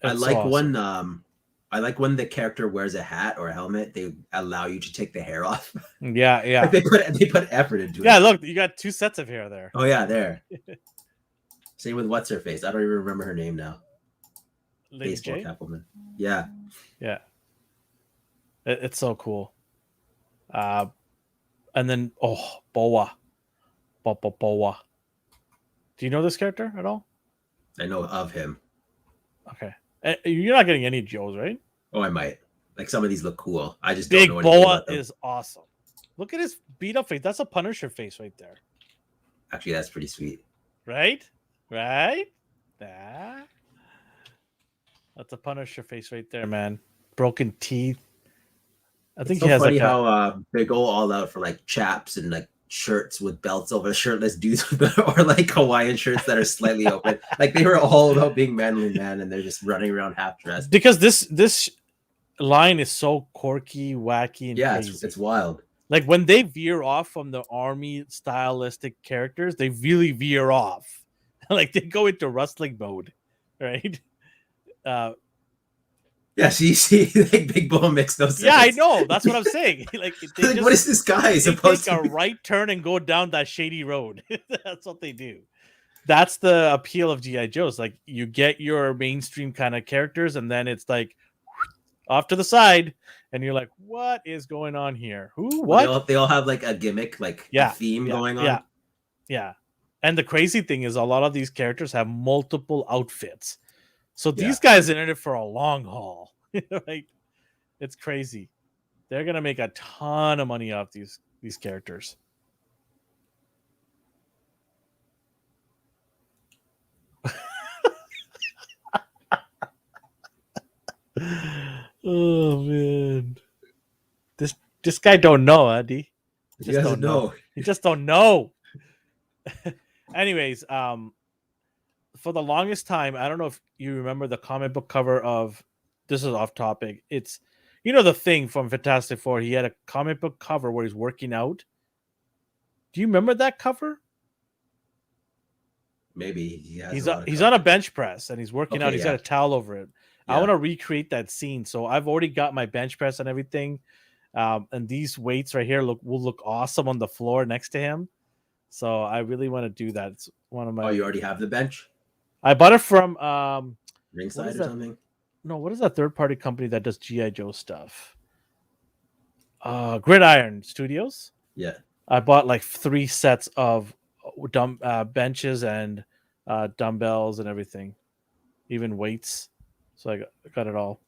I like when I like when the character wears a hat or a helmet. They allow you to take the hair off. Yeah, yeah. Like they put effort into it. Yeah, look, you got 2 sets of hair there. Oh yeah, there. Same with what's her face. I don't even remember her name now. Lady Baseball J? Catwoman. Yeah. Yeah. It's so cool. And then Boa. Boa. Do you know this character at all? I know of him. Okay. You're not getting any Joes, right? Oh, I might. Like some of these look cool. I just Big don't know anything Boa about them. is awesome. Look at his beat up face. That's a Punisher face right there. Actually, that's pretty sweet. Right? Right? That's a Punisher face right there, man. Broken teeth. I think it's he has funny like how they go all out for like chaps and like shirts with belts over shirtless dudes or like Hawaiian shirts that are slightly open. Like they were all about being manly man, and they're just running around half dressed. Because this line is so quirky, wacky, and crazy. It's wild. Like when they veer off from the army stylistic characters, they really veer off. Like they go into wrestling mode, right? Yeah, see, like Big Bull makes no sense. Yeah, I know. That's what I'm saying. Like, like what is this guy supposed to take a right turn and go down that shady road. That's what they do. That's the appeal of G.I. Joe's. Like, you get your mainstream kind of characters, and then it's like off to the side, and you're like, what is going on here? Who? What? They all have like a gimmick, like a theme going on. Yeah. And the crazy thing is, a lot of these characters have multiple outfits. So these guys are in it for a long haul. Right? It's crazy. They're gonna make a ton of money off these characters. Oh man. This guy don't know, D. He doesn't know. He just don't know. Anyways, for the longest time, I don't know if you remember the comic book cover of, this is off topic. It's, you know, the Thing from Fantastic Four. He had a comic book cover where he's working out. Do you remember that cover? Maybe he's on a bench press and he's working out. He's got a towel over it. Yeah. I want to recreate that scene. So I've already got my bench press and everything. And these weights right here will look awesome on the floor next to him. So I really want to do that. It's one of my. Oh, you already have the bench? I bought it from Ringside or something. No, what is that third-party company that does G.I. Joe stuff? Gridiron Studios. Yeah. I bought like 3 sets of benches and dumbbells and everything, even weights. So I got it all.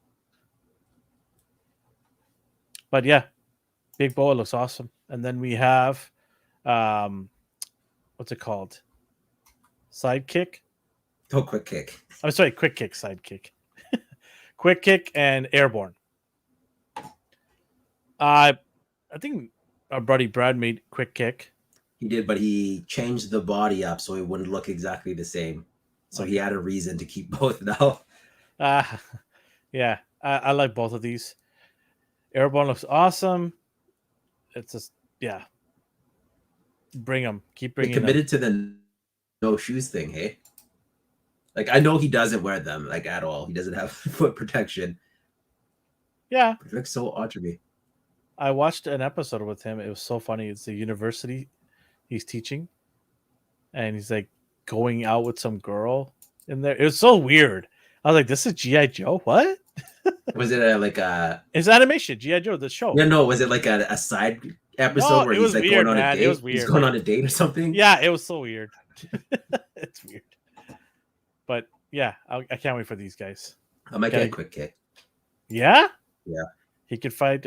But yeah, Big Boa looks awesome. And then we have, what's it called? Sidekick. Oh, Quick Kick. I'm sorry, Quick Kick, Sidekick. Quick Kick and Airborne. I think our buddy Brad made Quick Kick. He did, but he changed the body up so it wouldn't look exactly the same. So he had a reason to keep both now. Yeah, I like both of these. Airborne looks awesome. It's just, yeah. Bring them. Keep bringing them. Committed to the no shoes thing, hey? Like, I know he doesn't wear them, like, at all. He doesn't have foot protection. Yeah. But it looks so odd to me. I watched an episode with him. It was so funny. It's a university he's teaching. And he's, like, going out with some girl in there. It was so weird. I was like, this is G.I. Joe? What? Was it It's animation, G.I. Joe, the show. Yeah, no, was it like a side episode where he's like weird, going on a date? It was weird. He's going on a date or something? Yeah, it was so weird. It's weird. But yeah, I can't wait for these guys. I might get a Quick Kick. Yeah? Yeah. He could fight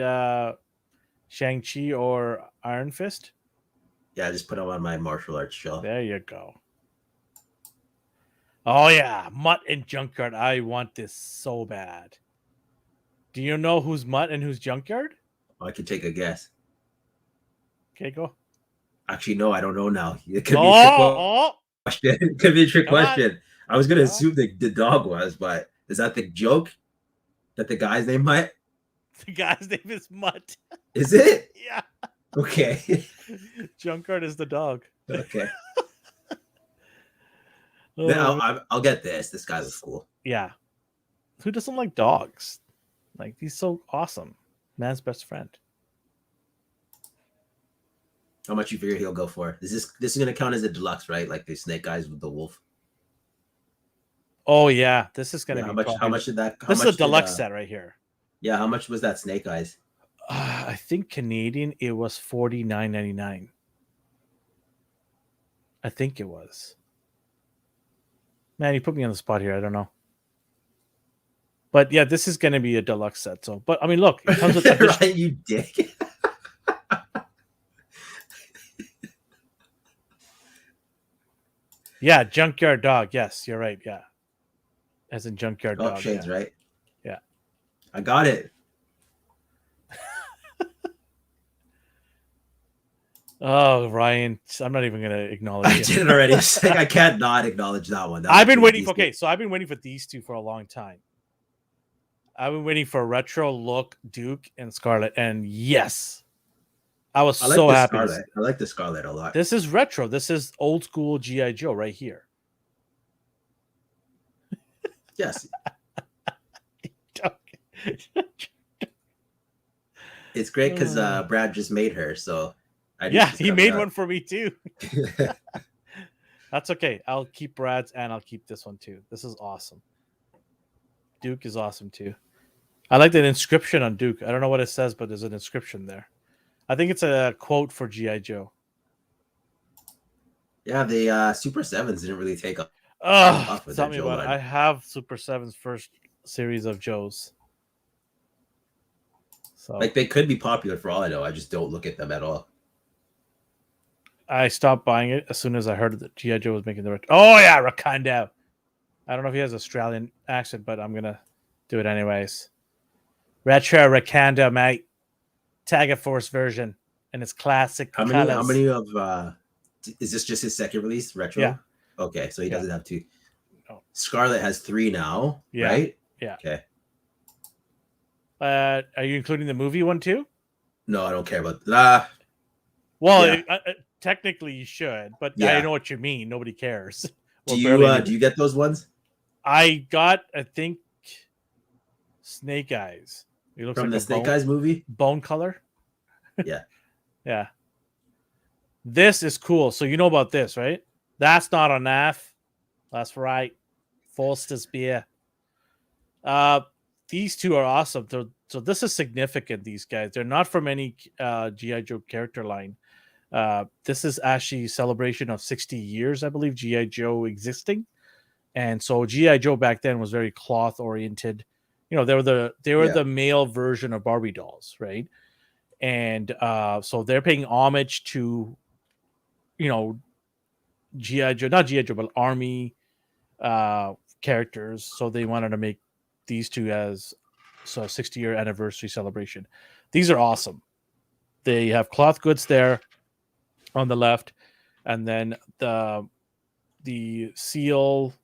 Shang-Chi or Iron Fist? Yeah, just put him on my martial arts show. There you go. Oh yeah, Mutt and Junkyard. I want this so bad. Do you know who's Mutt and who's Junkyard? I can take a guess. Okay, go. Actually, no, I don't know now. It could be a trick Oh, question. It could be a trick come on. question. I was gonna Come on. assume the dog was, but is that the joke? That the guy's name Mutt? The guy's name is Mutt. Is it? Yeah. Okay. Junkyard is the dog. Okay. Oh, I'll get this. This guy looks cool. yeah. Who doesn't like dogs? Like, he's so awesome. Man's best friend. How much you figure he'll go for? This is gonna count as a deluxe, right? Like the snake eyes with the wolf. Oh yeah, this is gonna Yeah, be how much? How much did that? How This much is a deluxe set right here. Yeah, how much was that snake eyes? I think Canadian it was $49.99. I think it was. Man, you put me on the spot here. I don't know. But yeah, this is going to be a deluxe set. So, but I mean, look, it comes with right, you dick. Yeah, Junkyard Dog. Yes, you're right. Yeah, as in Junkyard Dog. Shades, yeah. right? Yeah, I got it. Oh, Ryan, I'm not even going to acknowledge it. I did it already. I can't not acknowledge that one. I've been waiting. Okay, so I've been waiting for these two for a long time. I've been waiting for retro look Duke and Scarlet, and yes, I was so happy. Scarlet. I like the Scarlet a lot. This is retro. This is old school GI Joe right here. Yes. It's great because Brad just made her, so he made one for me too. That's okay. I'll keep Brad's and I'll keep this one too. This is awesome. Duke is awesome too. I like that inscription on Duke. I don't know what it says, but there's an inscription there. I think it's a quote for G.I. Joe. Yeah, the Super 7s didn't really take off. Tell me about it. I have Super 7's first series of Joes. So, like, they could be popular for all I know. I just don't look at them at all. I stopped buying it as soon as I heard that G.I. Joe was making the... Oh, yeah, Rakanda. I don't know if he has Australian accent, but I'm going to do it anyways. Retro Rakanda, mate. Tag Force version. And it's classic. How many of... is this just his second release, Retro? Yeah. Okay, so he doesn't have two. No. Scarlet has 3 now, right? Yeah. Okay. Are you including the movie one too? No, I don't care about that. Well, technically you should, but I know what you mean. Nobody cares. Do you get those ones? I got, I think, Snake Eyes. It looks from like the Snake Eyes movie. Bone color. Yeah. Yeah. This is cool. So you know about this, right? That's not a NAF. That's right. Foster's beer. These two are awesome. So this is significant, these guys. They're not from any G.I. Joe character line. This is actually celebration of 60 years, I believe, G.I. Joe existing. And so G.I. Joe back then was very cloth oriented. You know, they were the male version of Barbie dolls, right? And so they're paying homage to, you know, G.I. Joe, not G.I. Joe, but Army characters. So they wanted to make these two as a 60-year anniversary celebration. These are awesome. They have cloth goods there on the left, and then the seal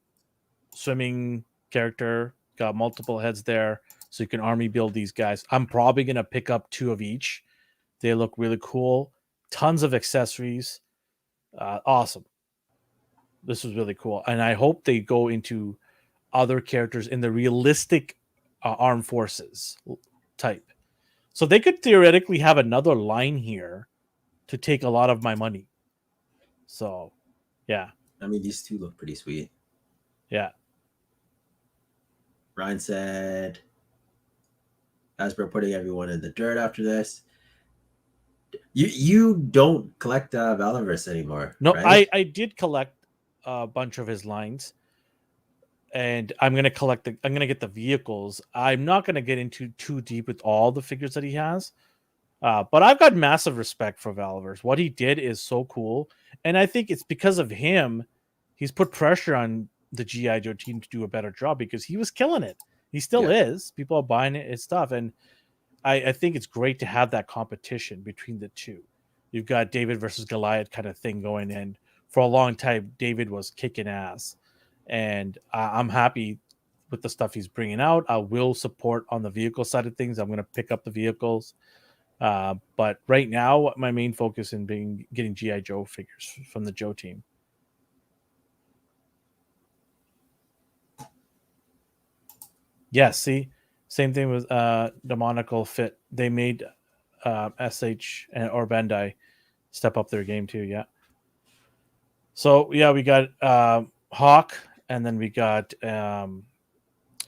swimming character got multiple heads there, so you can army build these guys. I'm probably gonna pick up 2 of each. They look really cool. Tons of accessories. Awesome. This was really cool, and I hope they go into other characters in the realistic armed forces type. So they could theoretically have another line here to take a lot of my money. So, yeah. I mean, these two look pretty sweet. Yeah. Ryan said, Hasbro putting everyone in the dirt after this. You don't collect Valorverse anymore. No, right? I did collect a bunch of his lines. And I'm gonna get the vehicles. I'm not gonna get into too deep with all the figures that he has, but I've got massive respect for Valverse. What he did is so cool, and I think it's because of him. He's put pressure on the GI Joe team to do a better job because he was killing it. He still is. People are buying it. It's tough. And I think it's great to have that competition between the two. You've got David versus Goliath kind of thing going in. For a long time, David was kicking ass. And I'm happy with the stuff he's bringing out. I will support on the vehicle side of things. I'm going to pick up the vehicles. But right now, my main focus in getting G.I. Joe figures from the Joe team. Yes, see, same thing with Demonical Fit. They made SH or Bandai step up their game too. Yeah. So yeah, we got Hawk, and then we got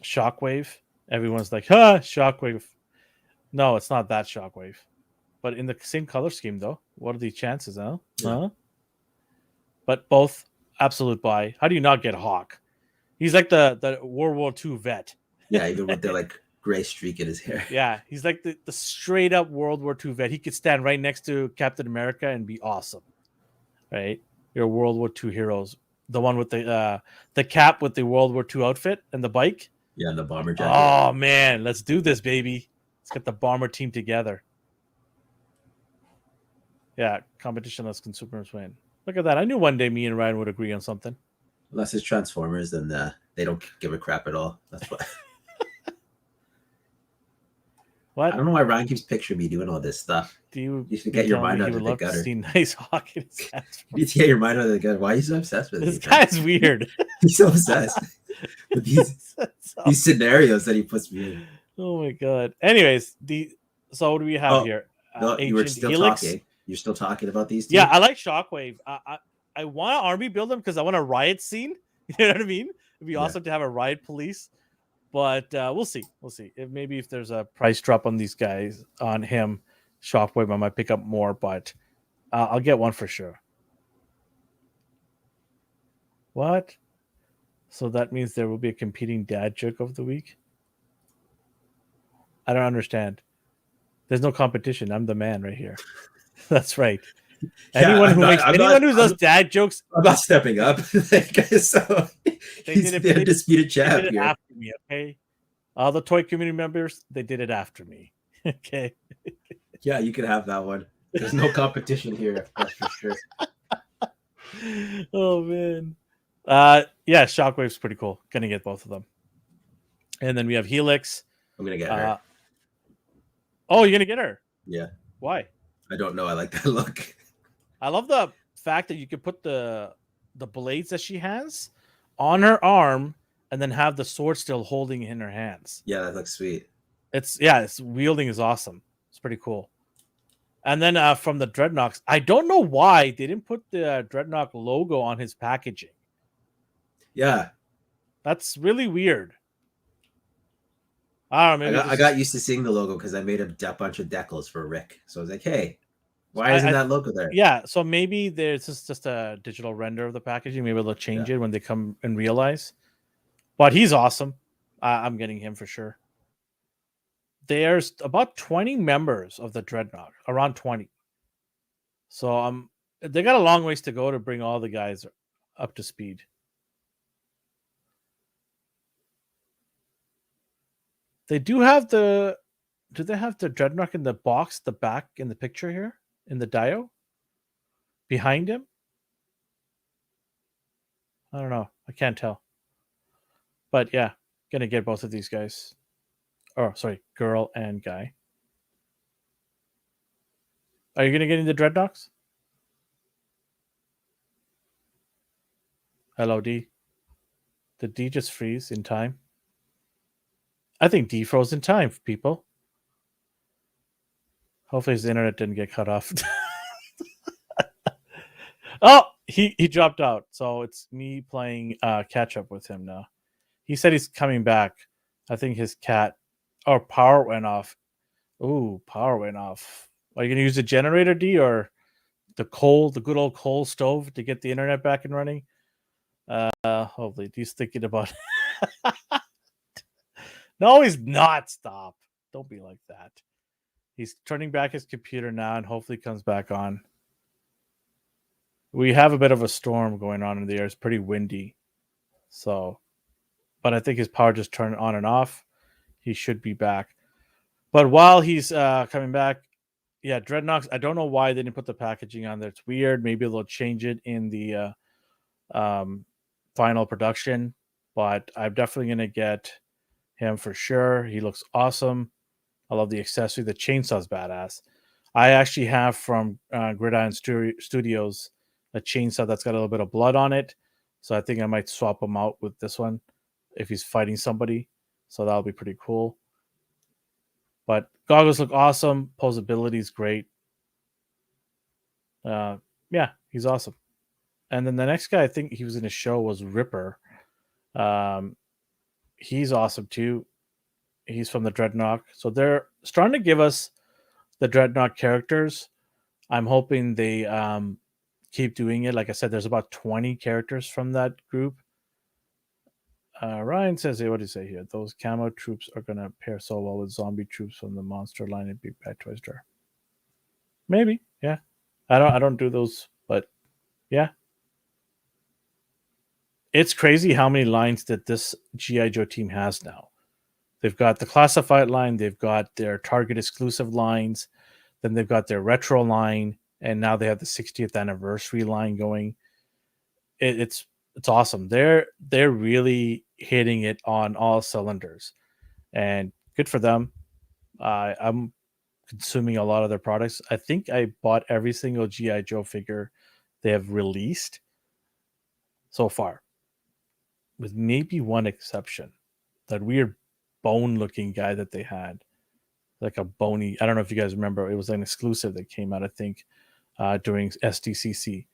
Shockwave. Everyone's like, "Huh, Shockwave." No, it's not that Shockwave, but in the same color scheme though. What are the chances, huh? Yeah. Huh? But both absolute buy. How do you not get Hawk? He's like the World War II vet. Yeah, even with the like gray streak in his hair. Yeah, he's like the straight up World War II vet. He could stand right next to Captain America and be awesome. Right? Your World War II heroes. The one with the cap with the World War II outfit and the bike. Yeah, and the bomber jacket. Oh man, let's do this, baby. Let's get the bomber team together. Yeah, competitionless consumers win. Look at that. I knew one day me and Ryan would agree on something. Unless it's Transformers, then they don't give a crap at all. That's why. What? I don't know why Ryan keeps picturing me doing all this stuff. You should get your mind out of the gutter. See nice Hawk in his hands. You need to get your mind out of the gutter. Why are you so obsessed with this guy's weird. He's so obsessed with these scenarios that he puts me in. Oh my god. Anyways, so what do we have here? No, you were still Helix. talking. You're still talking about these two? Yeah, I like Shockwave. I want to army build them because I want a riot scene. You know what I mean? It'd be awesome to have a riot police. But we'll see. We'll see. If there's a price drop on these guys, on him, Shockwave, I might pick up more, but I'll get one for sure. What? So that means there will be a competing dad joke of the week? I don't understand. There's no competition. I'm the man right here. That's right. Anyone who does dad jokes, I'm not stepping up. So he's the undisputed champ. They did it after me, okay? All the toy community members, they did it after me. Okay. Yeah, you can have that one. There's no competition here, that's for sure. Oh man. Yeah, Shockwave's pretty cool. Gonna get both of them. And then we have Helix. I'm gonna get her. Oh, you're gonna get her? Yeah. Why? I don't know. I like that look. I love the fact that you could put the blades that she has on her arm and then have the sword still holding in her hands. Yeah, that looks sweet. It's wielding is awesome. It's pretty cool. And then from the Dreadnoks, I don't know why they didn't put the Dreadnought logo on his packaging. Yeah. That's really weird. I don't know. I got used to seeing the logo because I made a bunch of decals for Rick. So I was like, hey, why isn't that logo there? Yeah, so maybe there's just a digital render of the packaging. Maybe they'll change it when they come and realize. But he's awesome. I'm getting him for sure. There's about 20 members of the Dreadnought, around 20. So they got a long ways to go to bring all the guys up to speed. They do have do they have the Dreadnought in the box, the back in the picture here, in the Dio? Behind him? I don't know. I can't tell. But yeah, gonna get both of these guys. Oh, sorry, girl and guy. Are you gonna get into Dreadnoks? Hello, D. Did D just freeze in time? I think D froze in time, people. Hopefully his internet didn't get cut off. Oh, he dropped out. So it's me playing catch up with him now. He said he's coming back. I think his power went off. Ooh, power went off. Are you going to use the generator, D, or the good old coal stove to get the internet back and running? Hopefully D's thinking about it. No, he's not. Stop. Don't be like that. He's turning back his computer now and hopefully comes back on. We have a bit of a storm going on in the air. It's pretty windy. So, but I think his power just turned on and off. he should be back. But while he's coming back, yeah, Dreadnoks. I don't know why they didn't put the packaging on there. It's weird. Maybe they'll change it in the final production. But I'm definitely gonna get him for sure. He looks awesome. I love the accessory. The chainsaw's badass. I actually have from Gridiron Studios a chainsaw that's got a little bit of blood on it. So I think I might swap him out with this one if he's fighting somebody. So that'll be pretty cool. But goggles look awesome. Posability is great. Yeah, he's awesome. And then the next guy I think he was in a show was Ripper. He's awesome too. He's from the Dreadnought. So they're starting to give us the Dreadnought characters. I'm hoping they keep doing it. Like I said, there's about 20 characters from that group. Ryan says, hey, what do you say here? Those camo troops are going to pair so well with zombie troops from the monster line in Big Bad Toy Store. Maybe, yeah. I don't do those, but yeah. It's crazy how many lines that this G.I. Joe team has now. They've got the classified line, they've got their Target exclusive lines, then they've got their retro line, and now they have the 60th anniversary line going. It's awesome. They're really hitting it on all cylinders, and good for them. I'm consuming a lot of their products. I think I bought every single G.I. Joe figure they have released so far, with maybe one exception. That weird bone-looking guy that they had, like a bony. I don't know if you guys remember. It was an exclusive that came out, I think, during SDCC.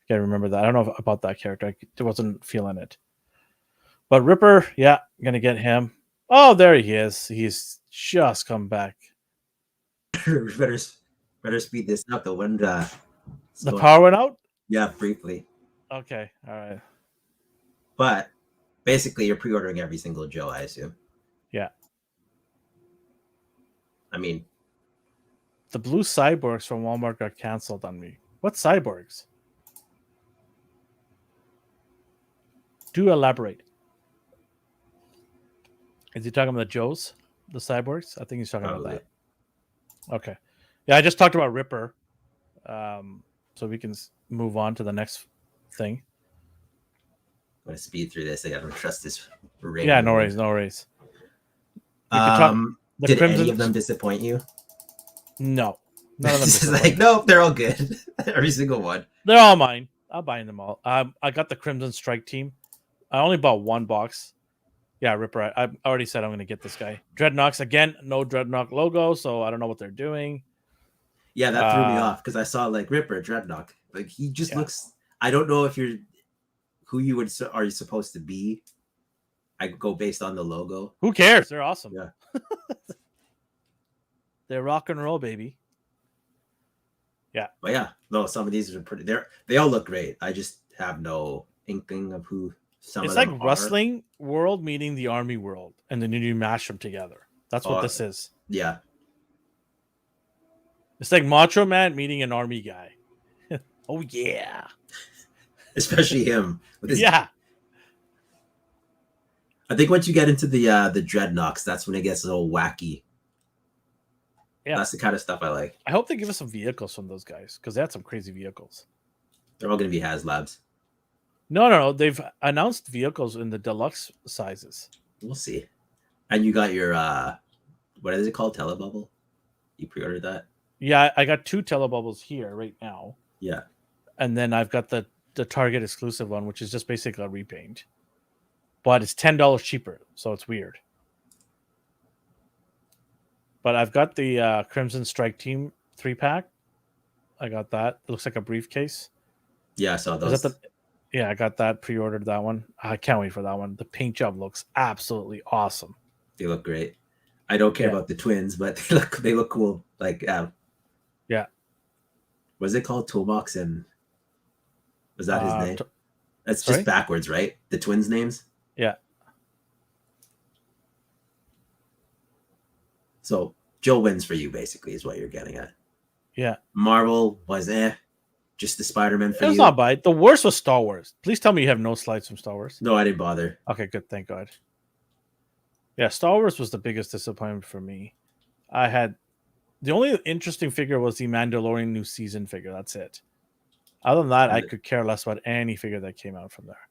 I remember that. I don't know about that character. I wasn't feeling it. But Ripper, yeah, I'm gonna get him. Oh, there he is. He's just come back. better speed this up. The wind. The power went out? Yeah, briefly. Okay, all right. But basically, you're pre-ordering every single Joe, I assume. Yeah. I mean, the blue cyborgs from Walmart got canceled on me. What cyborgs? Do elaborate. Is he talking about the Joes? The cyborgs? I think he's talking about that. Okay. Yeah, I just talked about Ripper. So we can move on to the next thing. I'm going to speed through this. I don't trust this ring. Yeah, no worries. Did any of them disappoint you? No. None of them It's like, nope, they're all good. Every single one. They're all mine. I'll buy them all. I got the Crimson Strike team. I only bought one box. Yeah, Ripper. I already said I'm going to get this guy. Dreadnoks, again, no Dreadnought logo, so I don't know what they're doing. Yeah, that threw me off because I saw like Ripper, Dreadnought. Like he just looks. I don't know if you're who you are you supposed to be. I go based on the logo. Who cares? They're awesome. Yeah, they're rock and roll, baby. Yeah, but yeah, no, some of these are pretty. They all look great. I just have no inkling of who. It's like wrestling world meeting the army world, and then you mash them together. That's what this is. Yeah. It's like Macho Man meeting an army guy. Oh, yeah. Especially him. With his... Yeah. I think once you get into the Dreadnoks, that's when it gets a little wacky. Yeah. That's the kind of stuff I like. I hope they give us some vehicles from those guys, because they had some crazy vehicles. They're all going to be HasLabs. No. They've announced vehicles in the deluxe sizes. We'll see. And you got your, what is it called? Telebubble? You pre-ordered that? Yeah, I got 2 Telebubbles here right now. Yeah. And then I've got the Target exclusive one, which is just basically a repaint. But it's $10 cheaper, so it's weird. But I've got the Crimson Strike Team 3-pack. I got that. It looks like a briefcase. Yeah, I saw those. Yeah, I got that, pre-ordered that one. I can't wait for that one. The paint job looks absolutely awesome. They look great. I don't care about the twins, but they look cool. Like, yeah. Was it called Toolbox and was that his name? That's just backwards, right? The twins' names? Yeah. So Joe wins for you, basically, is what you're getting at. Yeah. Marvel was just the Spider-Man for you. It was not bad. The worst was Star Wars. Please tell me you have no slides from Star Wars. No, I didn't bother. Okay, good. Thank God. Yeah, Star Wars was the biggest disappointment for me. I had the only interesting figure was the Mandalorian new season figure. That's it. Other than that, I And, could care less about any figure that came out from there.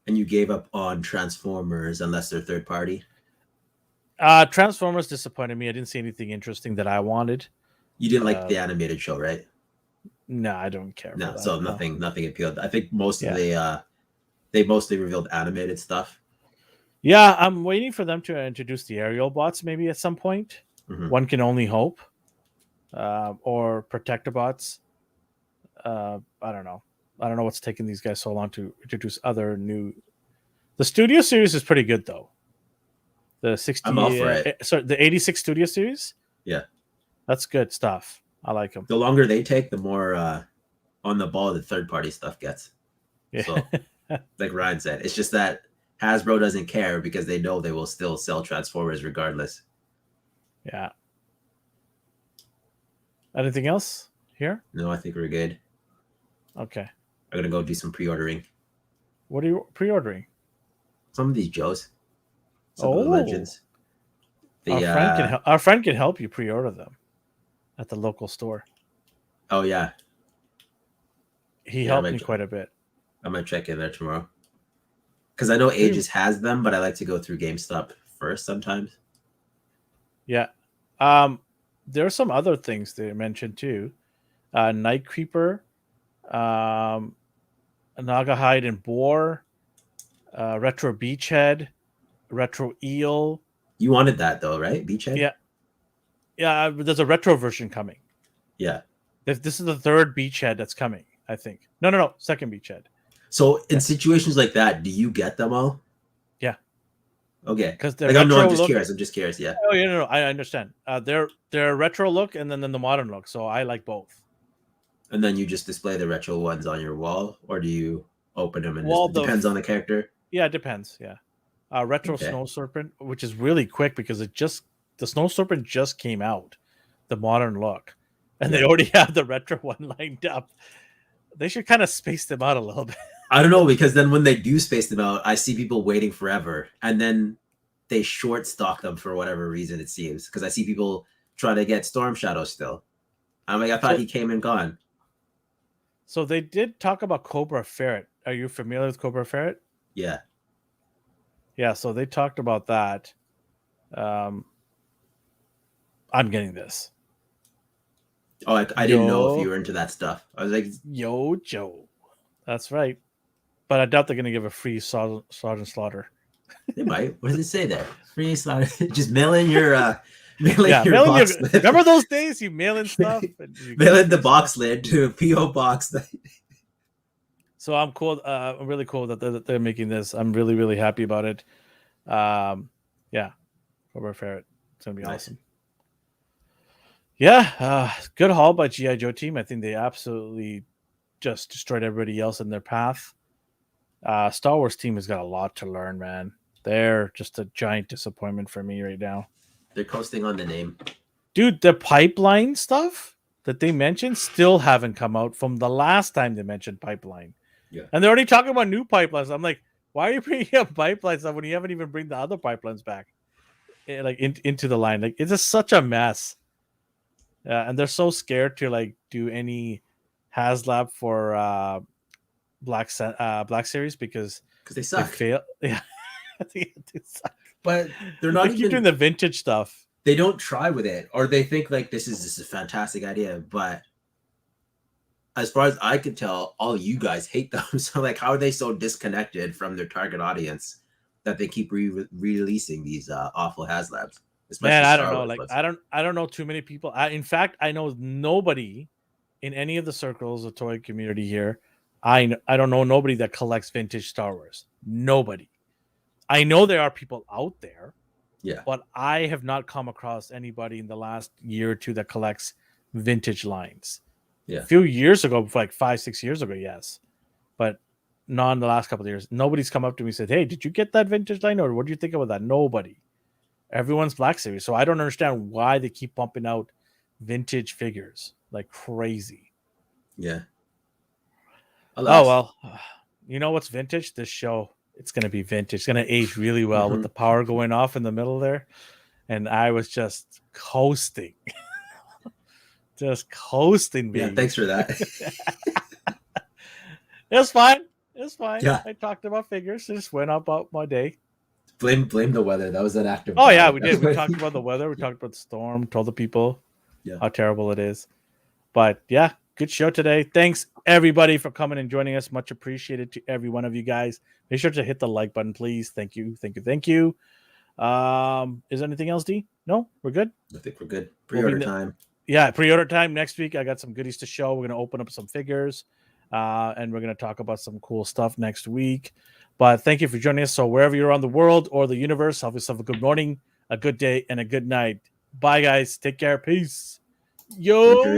and you gave up on Transformers unless they're third party. Transformers disappointed me. I didn't see anything interesting that I wanted. You didn't like the animated show, right? No, I don't care No, for that. so nothing appealed. I think most of Yeah. they mostly revealed animated stuff. Yeah, I'm waiting for them to introduce the aerial bots maybe at some point. Mhm. One can only hope. Or protector bots. I don't know. I don't know what's taking these guys so long to introduce other new. The Studio Series is pretty good though. The 60, I'm all for it. Sorry, the 86 Studio Series. Yeah, That's good stuff. I like them. the longer they take, the more on the ball the third party stuff gets. Yeah. So, like Ryan said, it's just that Hasbro doesn't care because they know they will still sell Transformers regardless. Yeah. Anything else here? No, I think we're good. Okay. I'm gonna go do some pre-ordering. What are you pre-ordering? Some of these Joes, some of the legends. Our friend can help you pre-order them at the local store. Oh yeah, He helped me quite a bit. I'm gonna check in there tomorrow because I know Aegis has them, but I like to go through GameStop first sometimes. Yeah. There are some other things they mentioned too. Night Creeper, Nagahide and Boar, Retro Beachhead, Retro Eel. You wanted that though, right? Beachhead? Yeah. Yeah, there's a retro version coming. Yeah. This is the third Beachhead that's coming, I think. No. Second Beachhead. So in situations like that, do you get them all? Yeah. Okay. Because I'm just curious. I'm just curious. Yeah. Oh yeah, no, I understand. They're retro look and then the modern look. So I like both. And then you just display the retro ones on your wall, or do you open them and it depends on the character? Yeah, it depends. Yeah. Retro Snow Serpent, which is really quick because the Snow Serpent just came out, the modern look, and they already have the retro one lined up. They should kind of space them out a little bit. I don't know, because then when they do space them out, I see people waiting forever, and then they short stock them for whatever reason, it seems, because I see people trying to get Storm Shadow still. I'm like, I thought he came and gone. So they did talk about Cobra Ferret. Are you familiar with Cobra Ferret? Yeah. Yeah, so they talked about that. I'm getting this. Oh, I didn't know if you were into that stuff. I was like, Yo, Joe. That's right. But I doubt they're going to give a free Sergeant Slaughter. They might. What does it say there? Free Slaughter. Just mail in your box lid. Remember those days you mail in stuff? Mail in the box lid to a P.O. box. So I'm cool. I'm really cool that they're making this. I'm really, really happy about it. Yeah. Cobra Ferret. It's going to be awesome. Yeah. Good haul by G.I. Joe team. I think they absolutely just destroyed everybody else in their path. Star Wars team has got a lot to learn, man. They're just a giant disappointment for me right now. They're coasting on the name. Dude, the pipeline stuff that they mentioned still haven't come out from the last time they mentioned pipeline. Yeah. And they're already talking about new pipelines. I'm like, why are you bringing up pipeline stuff when you haven't even bring the other pipelines back? Into the line. Like, it's just such a mess. And they're so scared to like do any HasLab for Black Series because they suck. They fail. Yeah. They suck. But they're not keep doing the vintage stuff. They don't try with it, or they think like this is a fantastic idea. But as far as I could tell, all you guys hate them. So like, how are they so disconnected from their target audience that they keep releasing these awful HasLabs? Man, I don't know. Like, I don't know too many people. In fact, I know nobody in any of the circles of toy community here. I don't know nobody that collects vintage Star Wars. Nobody. I know there are people out there. Yeah. But I have not come across anybody in the last year or two that collects vintage lines. Yeah. A few years ago, like 5-6 years ago, yes. But not in the last couple of years. Nobody's come up to me and said, hey, did you get that vintage line? Or what do you think about that? Nobody. Everyone's Black Series. So I don't understand why they keep pumping out vintage figures like crazy. Yeah. Alas. Oh, well. You know what's vintage? This show. it's gonna be vintage. It's gonna age really well with the power going off in the middle there. And I was just coasting. Just coasting, baby. Yeah, thanks for that. It's fine. It's fine. Yeah. I talked about figures. Just went about my day. Blame the weather. That was an act of. Oh yeah, we did. We talked about the weather. We talked about the storm. Told the people how terrible it is. But yeah, good show today. Thanks everybody for coming and joining us. Much appreciated to every one of you guys. Make sure to hit the like button, please. Thank you. Thank you. Thank you. Is there anything else, D? No, we're good. I think we're good. Pre-order time. Yeah, pre-order time next week. I got some goodies to show. We're gonna open up some figures, and we're gonna talk about some cool stuff next week. But thank you for joining us. So wherever you're on the world or the universe, have yourself a good morning, a good day, and a good night. Bye, guys. Take care. Peace. Yo.